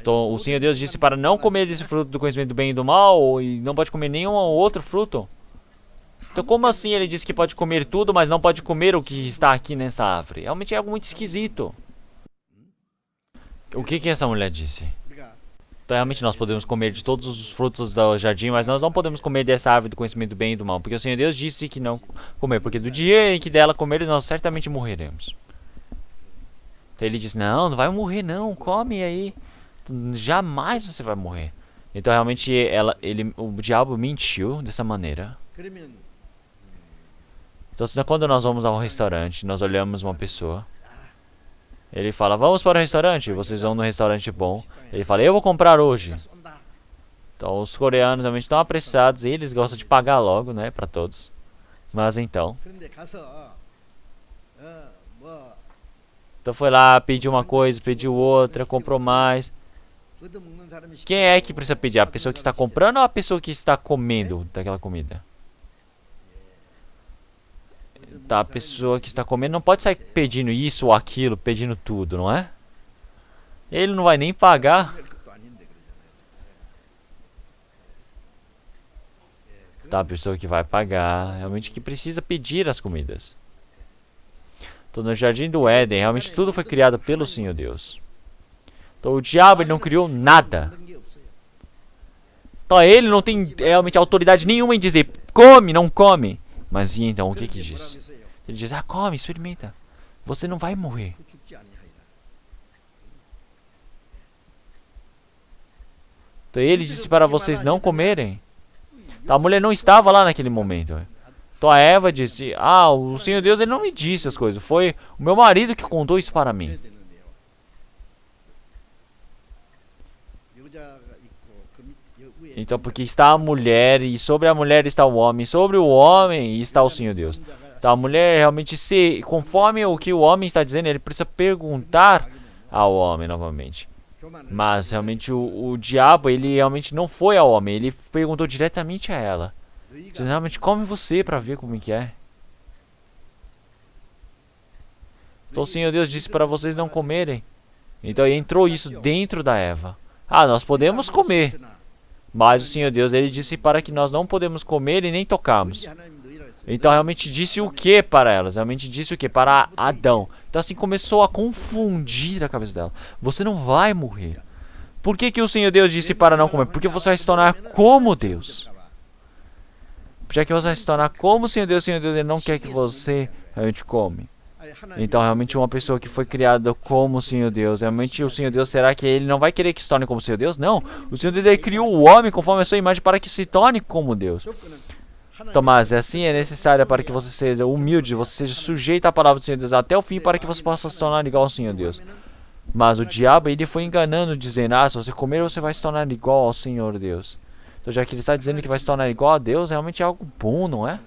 Então, o Senhor Deus disse para não comer desse fruto do conhecimento do bem e do mal, e não pode comer nenhum outro fruto. Então, como assim ele disse que pode comer tudo, mas não pode comer o que está aqui nessa árvore? Realmente é algo muito esquisito. O que essa mulher disse? Então, realmente nós podemos comer de todos os frutos do jardim, mas nós não podemos comer dessa árvore do conhecimento do bem e do mal, porque o Senhor Deus disse que não comer, porque do dia em que dela comer, nós certamente morreremos. Então ele disse: não vai morrer não, come aí, jamais você vai morrer. Então realmente o diabo mentiu dessa maneira. Então quando nós vamos ao restaurante, nós olhamos uma pessoa Ele fala, vamos para o restaurante. Vocês vão no restaurante bom. Ele fala, eu vou comprar hoje. 쏜다. Então os coreanos realmente estão apressados e eles gostam de pagar logo, né, para todos. Mas então, 그런데 가서 뭐 então foi lá, pediu uma coisa, pediu outra, comprou mais. 얻어먹는 사람이 Quem é que precisa pedir? A pessoa que está comprando ou a pessoa que está comendo daquela comida? Tá, a pessoa que está comendo não pode sair pedindo isso ou aquilo, pedindo tudo, não é? Ele não vai nem pagar. 것도 아닌데 그러잖아요. Tá, a pessoa que vai pagar, realmente que precisa pedir as comidas. Então no Jardim do Éden, realmente tudo foi criado pelo Senhor Deus. Então o diabo ele não criou nada. 만든 게 없어요. Então ele não tem realmente autoridade nenhuma em dizer come, não come. Mas e então o que que 그런데 diz? 뭐라고 했어요? Ele diz, ah, come, experimenta. Você não vai morrer. 그 죽지 아니하리라. Então ele disse para vocês não comerem. Então, a mulher não estava lá naquele momento. Então a Eva disse, ah, o Senhor Deus ele não me disse as coisas. Foi o meu marido que contou isso para mim. 그래야 되는데요. 여자가 있고 그 위에 Então porque está a mulher e sobre a mulher está o homem. Sobre o homem está o Senhor Deus. Então a mulher realmente se conforme o que o homem está dizendo, ele precisa perguntar ao homem novamente. 교만을 Mas realmente o diabo, ele realmente não foi ao homem, ele perguntou diretamente a ela. 너희가 Dizendo, realmente, come você para ver como é que é. Então o Senhor Deus disse para vocês não comerem. Então entrou isso dentro da Eva. Ah, nós podemos comer. Mas o Senhor Deus, ele disse para que nós não podemos comer e nem tocarmos. Então realmente disse o que para elas? Realmente disse o que para Adão. Então assim começou a confundir a cabeça dela. Você não vai morrer. Por que que o Senhor Deus disse para não comer? Porque você vai se tornar como Deus. Já que você vai se tornar como o Senhor Deus ele não quer que você realmente come. Então realmente uma pessoa que foi criada como o Senhor Deus, realmente o Senhor Deus, será que ele não vai querer que se torne como o Senhor Deus? Não. O Senhor Deus ele criou o homem conforme a sua imagem para que se torne como Deus. Tomás, assim é necessário para que você seja humilde, você seja sujeito à palavra do Senhor Deus até o fim para que você possa se tornar igual ao Senhor Deus. Mas o diabo, ele foi enganando, dizendo, ah, se você comer, você vai se tornar igual ao Senhor Deus. Então já que ele está dizendo que vai se tornar igual a Deus, realmente é algo bom, não é?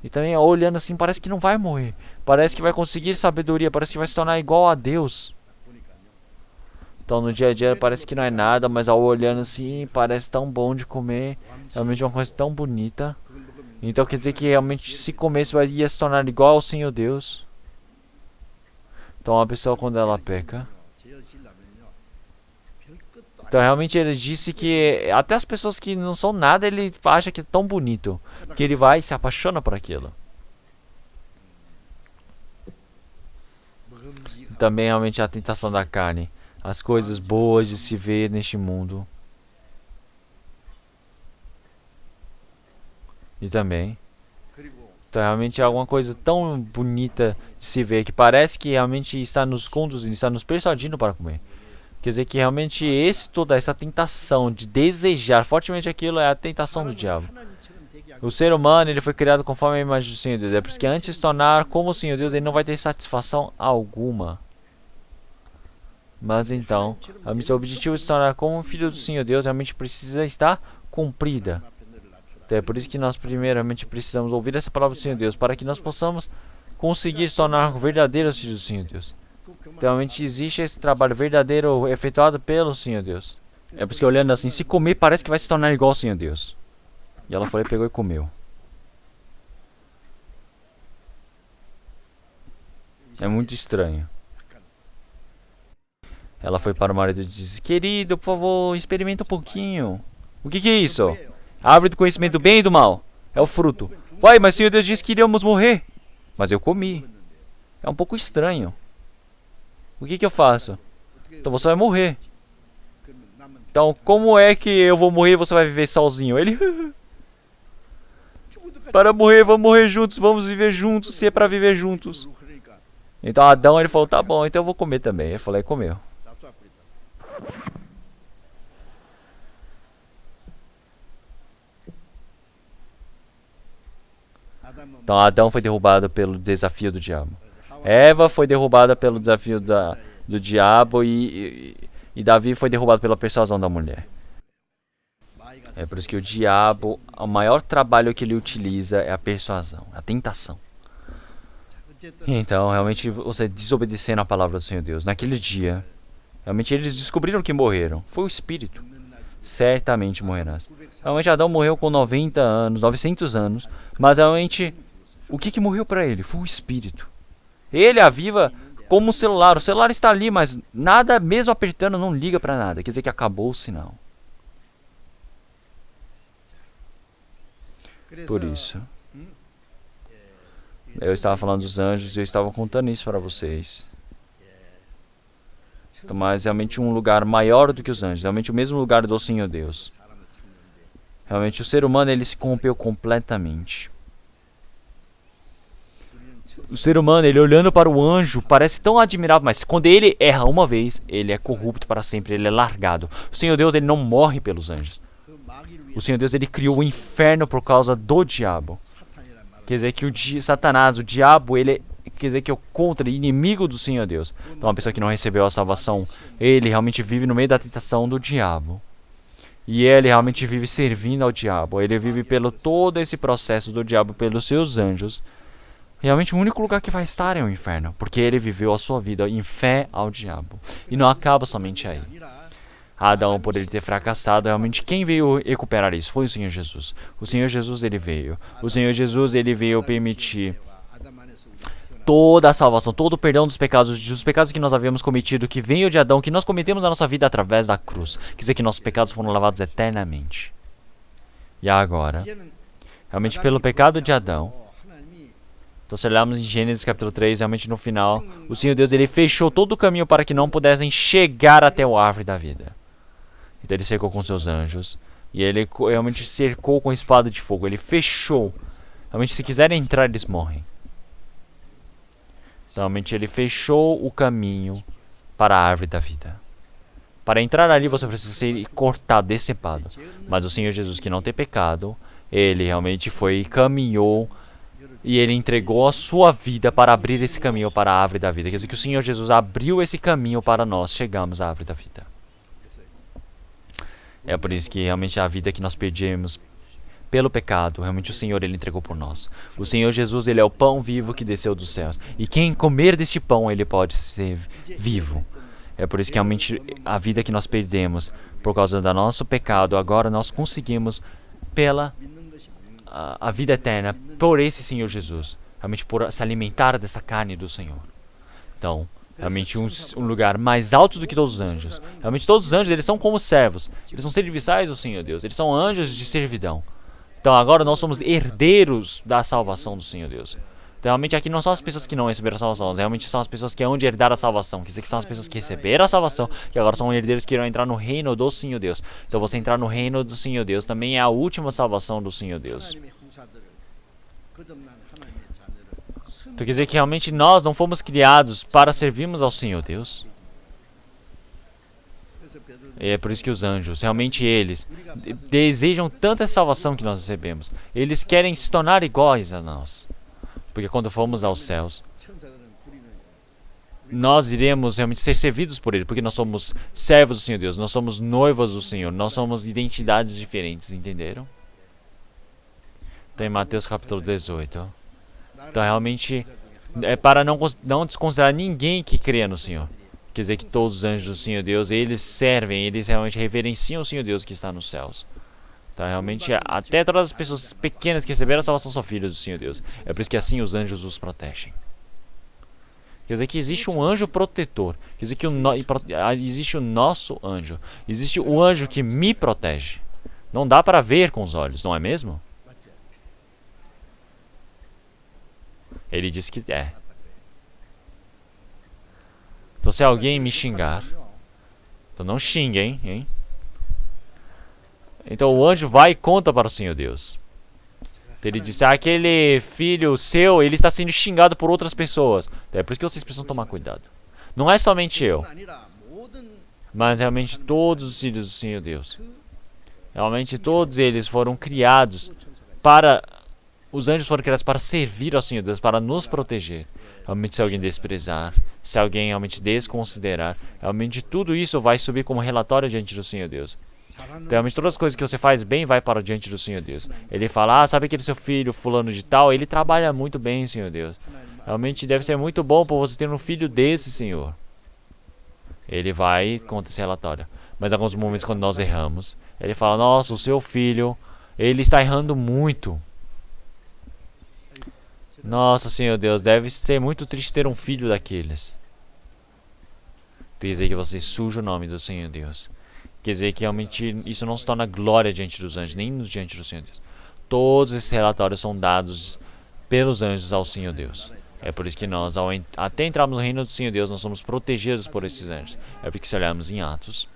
E também olhando assim, parece que não vai morrer. Parece que vai conseguir sabedoria, parece que vai se tornar igual a Deus. Então no dia a dia parece que não é nada, mas ao olhando assim, parece tão bom de comer. Realmente uma coisa tão bonita. Então quer dizer que realmente se comer, você ia se tornar igual ao Senhor Deus. Então a pessoa quando ela peca. Então realmente ele disse que até as pessoas que não são nada, ele acha que é tão bonito. Que ele vai e se apaixona por aquilo. Também realmente a tentação da carne. As coisas boas de se ver neste mundo. E também. Então realmente é alguma coisa tão bonita de se ver. Que parece que realmente está nos conduzindo, está nos persuadindo para comer. Quer dizer que realmente toda essa tentação de desejar fortemente aquilo é a tentação do diabo. O ser humano ele foi criado conforme a imagem do Senhor Deus. É por isso que antes de se tornar como o Senhor Deus, ele não vai ter satisfação alguma. Mas então, o objetivo de se tornar como um filho do Senhor Deus realmente precisa estar cumprida. Então é por isso que nós primeiramente precisamos ouvir essa palavra do Senhor Deus, para que nós possamos conseguir se tornar verdadeiros filhos do Senhor Deus. Então realmente existe esse trabalho verdadeiro efetuado pelo Senhor Deus. É por isso que olhando assim, se comer parece que vai se tornar igual ao Senhor Deus. E ela foi, pegou e comeu. É muito estranho. Ela foi para o marido e disse, querido, por favor, experimenta um pouquinho. O que é isso? A árvore do conhecimento do bem e do mal. É o fruto. Vai, mas o Senhor Deus disse que iríamos morrer. Mas eu comi. É um pouco estranho. O que eu faço? Então você vai morrer. Então como é que eu vou morrer e você vai viver sozinho? Ele... Para morrer, vamos morrer juntos, vamos viver juntos, se é para viver juntos. Então Adão ele falou, tá bom, então eu vou comer também. Ele falou, e comeu. Então Adão foi derrubado pelo desafio do diabo. Eva foi derrubada pelo desafio do diabo e Davi foi derrubado pela persuasão da mulher. É por isso que o diabo, o maior trabalho que ele utiliza é a persuasão, a tentação. Então, realmente, você desobedecendo a palavra do Senhor Deus. Naquele dia, realmente eles descobriram que morreram. Foi o Espírito. Certamente morrerás. Realmente, Adão morreu com 90 anos, 900 anos. Mas, realmente, o que morreu para ele? Foi o Espírito. Ele aviva como um celular. O celular está ali, mas nada, mesmo apertando, não liga para nada. Quer dizer que acabou o sinal. Por isso, eu estava falando dos anjos e eu estava contando isso para vocês. Então, mas realmente um lugar maior do que os anjos, realmente o mesmo lugar do Senhor Deus. Realmente o ser humano, ele se corrompeu completamente. O ser humano, ele olhando para o anjo, parece tão admirável, mas quando ele erra uma vez, ele é corrupto para sempre, ele é largado. O Senhor Deus, ele não morre pelos anjos. O Senhor Deus, ele criou o inferno por causa do diabo. Quer dizer que Satanás, o diabo, ele quer dizer que é o contra, inimigo do Senhor Deus. Então, uma pessoa que não recebeu a salvação, ele realmente vive no meio da tentação do diabo. E ele realmente vive servindo ao diabo. Ele vive pelo todo esse processo do diabo, pelos seus anjos. Realmente o único lugar que vai estar é o inferno, porque ele viveu a sua vida em fé ao diabo. E não acaba somente aí. Adão, por ele ter fracassado, realmente quem veio recuperar isso foi o Senhor Jesus. O Senhor Jesus, ele veio. O Senhor Jesus, ele veio permitir toda a salvação, todo o perdão dos pecados que nós havíamos cometido, que veio de Adão, que nós cometemos na nossa vida através da cruz. Quer dizer que nossos pecados foram lavados eternamente. E agora, realmente pelo pecado de Adão, então se olharmos em Gênesis capítulo 3, realmente no final, o Senhor Deus, ele fechou todo o caminho para que não pudessem chegar até o árvore da vida. Então ele cercou com seus anjos. E ele realmente cercou com a espada de fogo. Ele fechou. Realmente, se quiserem entrar, eles morrem. Então, realmente, ele fechou o caminho para a árvore da vida. Para entrar ali, você precisa ser cortado, decepado. Mas o Senhor Jesus, que não tem pecado, ele realmente foi e caminhou. E ele entregou a sua vida para abrir esse caminho para a árvore da vida. Quer dizer que o Senhor Jesus abriu esse caminho para nós chegarmos à árvore da vida. É por isso que realmente a vida que nós perdemos pelo pecado, realmente o Senhor, ele entregou por nós. O Senhor Jesus, ele é o pão vivo que desceu dos céus. E quem comer deste pão, ele pode ser vivo. É por isso que realmente a vida que nós perdemos por causa do nosso pecado, agora nós conseguimos pela a vida eterna por esse Senhor Jesus. Realmente por se alimentar dessa carne do Senhor. Então, realmente um lugar mais alto do que todos os anjos. Realmente todos os anjos, eles são como servos. Eles são serviçais do Senhor Deus. Eles são anjos de servidão. Então agora nós somos herdeiros da salvação do Senhor Deus. Então realmente aqui não são as pessoas que não receberam a salvação. Realmente são as pessoas que hão de herdar a salvação. Quer dizer que são as pessoas que receberam a salvação, que agora são herdeiros que irão entrar no reino do Senhor Deus. Então você entrar no reino do Senhor Deus também é a última salvação do Senhor Deus. Então quer dizer que realmente nós não fomos criados para servirmos ao Senhor Deus. E é por isso que os anjos, realmente eles desejam tanta salvação que nós recebemos. Eles querem se tornar iguais a nós. Porque quando formos aos céus, nós iremos realmente ser servidos por Ele. Porque nós somos servos do Senhor Deus. Nós somos noivas do Senhor. Nós somos identidades diferentes, entenderam? Então em Mateus capítulo 18. Então realmente é para não desconsiderar ninguém que crê no Senhor. Quer dizer que todos os anjos do Senhor Deus, eles servem, eles realmente reverenciam o Senhor Deus que está nos céus. Então realmente até todas as pessoas pequenas que receberam a salvação são filhos do Senhor Deus. É por isso que assim os anjos os protegem. Quer dizer que existe um anjo protetor. Quer dizer que existe o nosso anjo. Existe o anjo que me protege. Não dá para ver com os olhos, não é mesmo? Ele diz que é. Então se alguém me xingar, então não xinguem, hein? Então o anjo vai e conta para o Senhor Deus. Ele disse, aquele filho seu, ele está sendo xingado por outras pessoas. É por isso que vocês precisam tomar cuidado. Não é somente eu, mas realmente todos os filhos do Senhor Deus. Realmente todos eles foram criados para... Os anjos foram criados para servir ao Senhor Deus, para nos proteger. realmente se alguém desprezar, se alguém realmente desconsiderar, realmente tudo isso vai subir como relatório diante do Senhor Deus. Então, realmente todas as coisas que você faz bem vai para diante do Senhor Deus. Ele fala, sabe aquele seu filho fulano de tal? Ele trabalha muito bem, Senhor Deus. Realmente deve ser muito bom por você ter um filho desse, Senhor. Ele vai contra esse relatório. Mas em alguns momentos quando nós erramos, ele fala, nossa, o seu filho, ele está errando muito. Nossa, Senhor Deus, deve ser muito triste ter um filho daqueles. Quer dizer que você suja o nome do Senhor Deus. Quer dizer que realmente isso não se torna glória diante dos anjos, nem diante do Senhor Deus. Todos esses relatórios são dados pelos anjos ao Senhor Deus. É por isso que nós, até entrarmos no reino do Senhor Deus, nós somos protegidos por esses anjos. É porque se olharmos em Atos,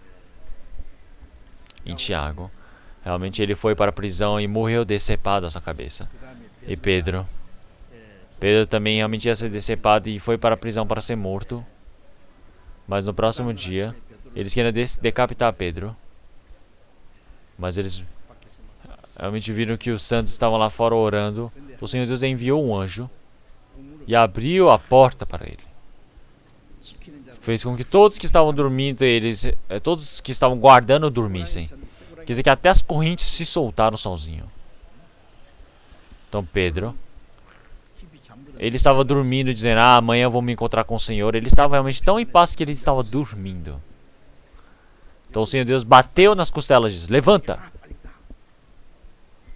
em Tiago, realmente ele foi para a prisão e morreu decepado a sua cabeça. E Pedro também realmente ia ser decepado e foi para a prisão para ser morto. Mas no próximo dia, eles queriam decapitar Pedro. Mas eles realmente viram que os santos estavam lá fora orando. O Senhor Deus enviou um anjo e abriu a porta para ele. Fez com que todos que estavam dormindo, todos que estavam guardando dormissem. Quer dizer que até as correntes se soltaram sozinho. Então Pedro, ele estava dormindo, dizendo, amanhã eu vou me encontrar com o Senhor. Ele estava realmente tão em paz que ele estava dormindo. Então o Senhor Deus bateu nas costelas e disse, levanta.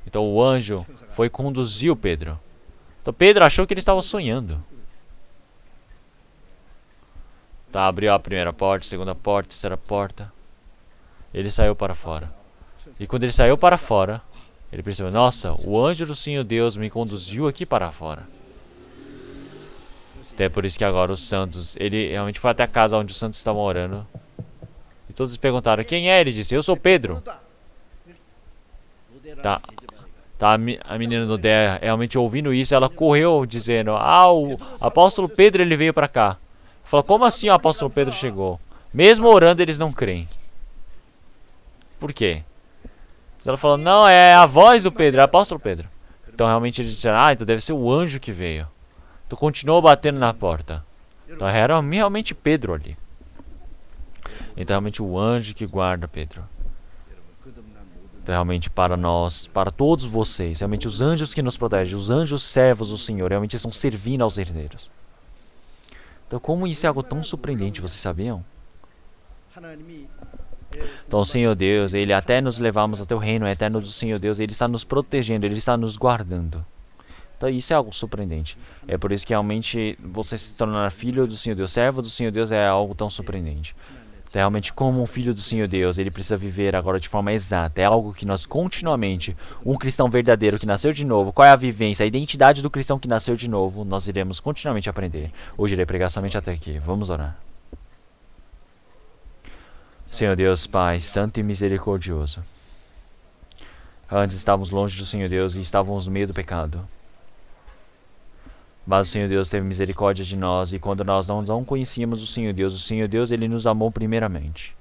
Então o anjo foi e conduziu Pedro. Então Pedro achou que ele estava sonhando. Tá, abriu a primeira porta, segunda porta, terceira porta. Ele saiu para fora. E quando ele saiu para fora, ele percebeu, nossa, o anjo do Senhor Deus me conduziu aqui para fora. Até por isso que agora os santos, ele realmente foi até a casa onde os santos estavam orando. E todos perguntaram, quem é? Ele disse, eu sou Pedro. Tá, a menina do Dé realmente ouvindo isso, ela correu dizendo, o apóstolo Pedro ele veio para cá. Falou, como assim o apóstolo Pedro chegou? Mesmo orando, eles não creem. Por quê? Ela falou, não, é a voz do Pedro, é o apóstolo Pedro. Então realmente eles disseram, então deve ser o anjo que veio. Então continuou batendo na porta. Então era realmente Pedro ali. Então realmente o anjo que guarda Pedro. Então realmente para nós, para todos vocês, realmente os anjos que nos protegem, os anjos servos do Senhor, realmente estão servindo aos herdeiros. Então como isso é algo tão surpreendente, vocês sabiam? Então o Senhor Deus, Ele até nos levamos até o reino eterno do Senhor Deus, Ele está nos protegendo, Ele está nos guardando. Então isso é algo surpreendente. É por isso que realmente você se tornar filho do Senhor Deus, servo do Senhor Deus é algo tão surpreendente. Então, realmente como um filho do Senhor Deus, ele precisa viver agora de forma exata. É algo que nós continuamente, um cristão verdadeiro que nasceu de novo, qual é a vivência, a identidade do cristão que nasceu de novo, nós iremos continuamente aprender. Hoje irei pregar somente até aqui. Vamos orar. Senhor Deus, Pai, santo e misericordioso. Antes estávamos longe do Senhor Deus e estávamos no meio do pecado. Mas o Senhor Deus teve misericórdia de nós, e quando nós não conhecíamos o Senhor Deus, Ele nos amou primeiramente.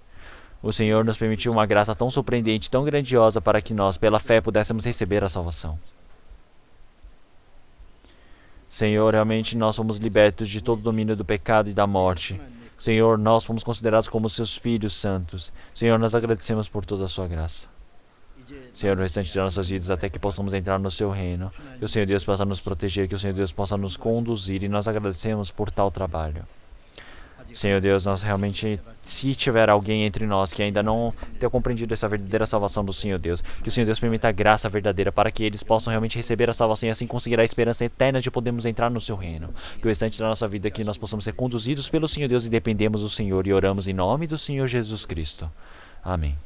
O Senhor nos permitiu uma graça tão surpreendente, tão grandiosa, para que nós, pela fé, pudéssemos receber a salvação. Senhor, realmente nós fomos libertos de todo o domínio do pecado e da morte. Senhor, nós fomos considerados como seus filhos santos. Senhor, nós agradecemos por toda a sua graça. Senhor, no restante de nossas vidas, até que possamos entrar no seu reino. Que o Senhor Deus possa nos proteger, que o Senhor Deus possa nos conduzir, e nós agradecemos por tal trabalho. Senhor Deus, nós realmente, se tiver alguém entre nós que ainda não tenha compreendido essa verdadeira salvação do Senhor Deus, que o Senhor Deus permita a graça verdadeira para que eles possam realmente receber a salvação e assim conseguir a esperança eterna de podermos entrar no seu reino. Que o restante da nossa vida, que nós possamos ser conduzidos pelo Senhor Deus e dependemos do Senhor, e oramos em nome do Senhor Jesus Cristo. Amém.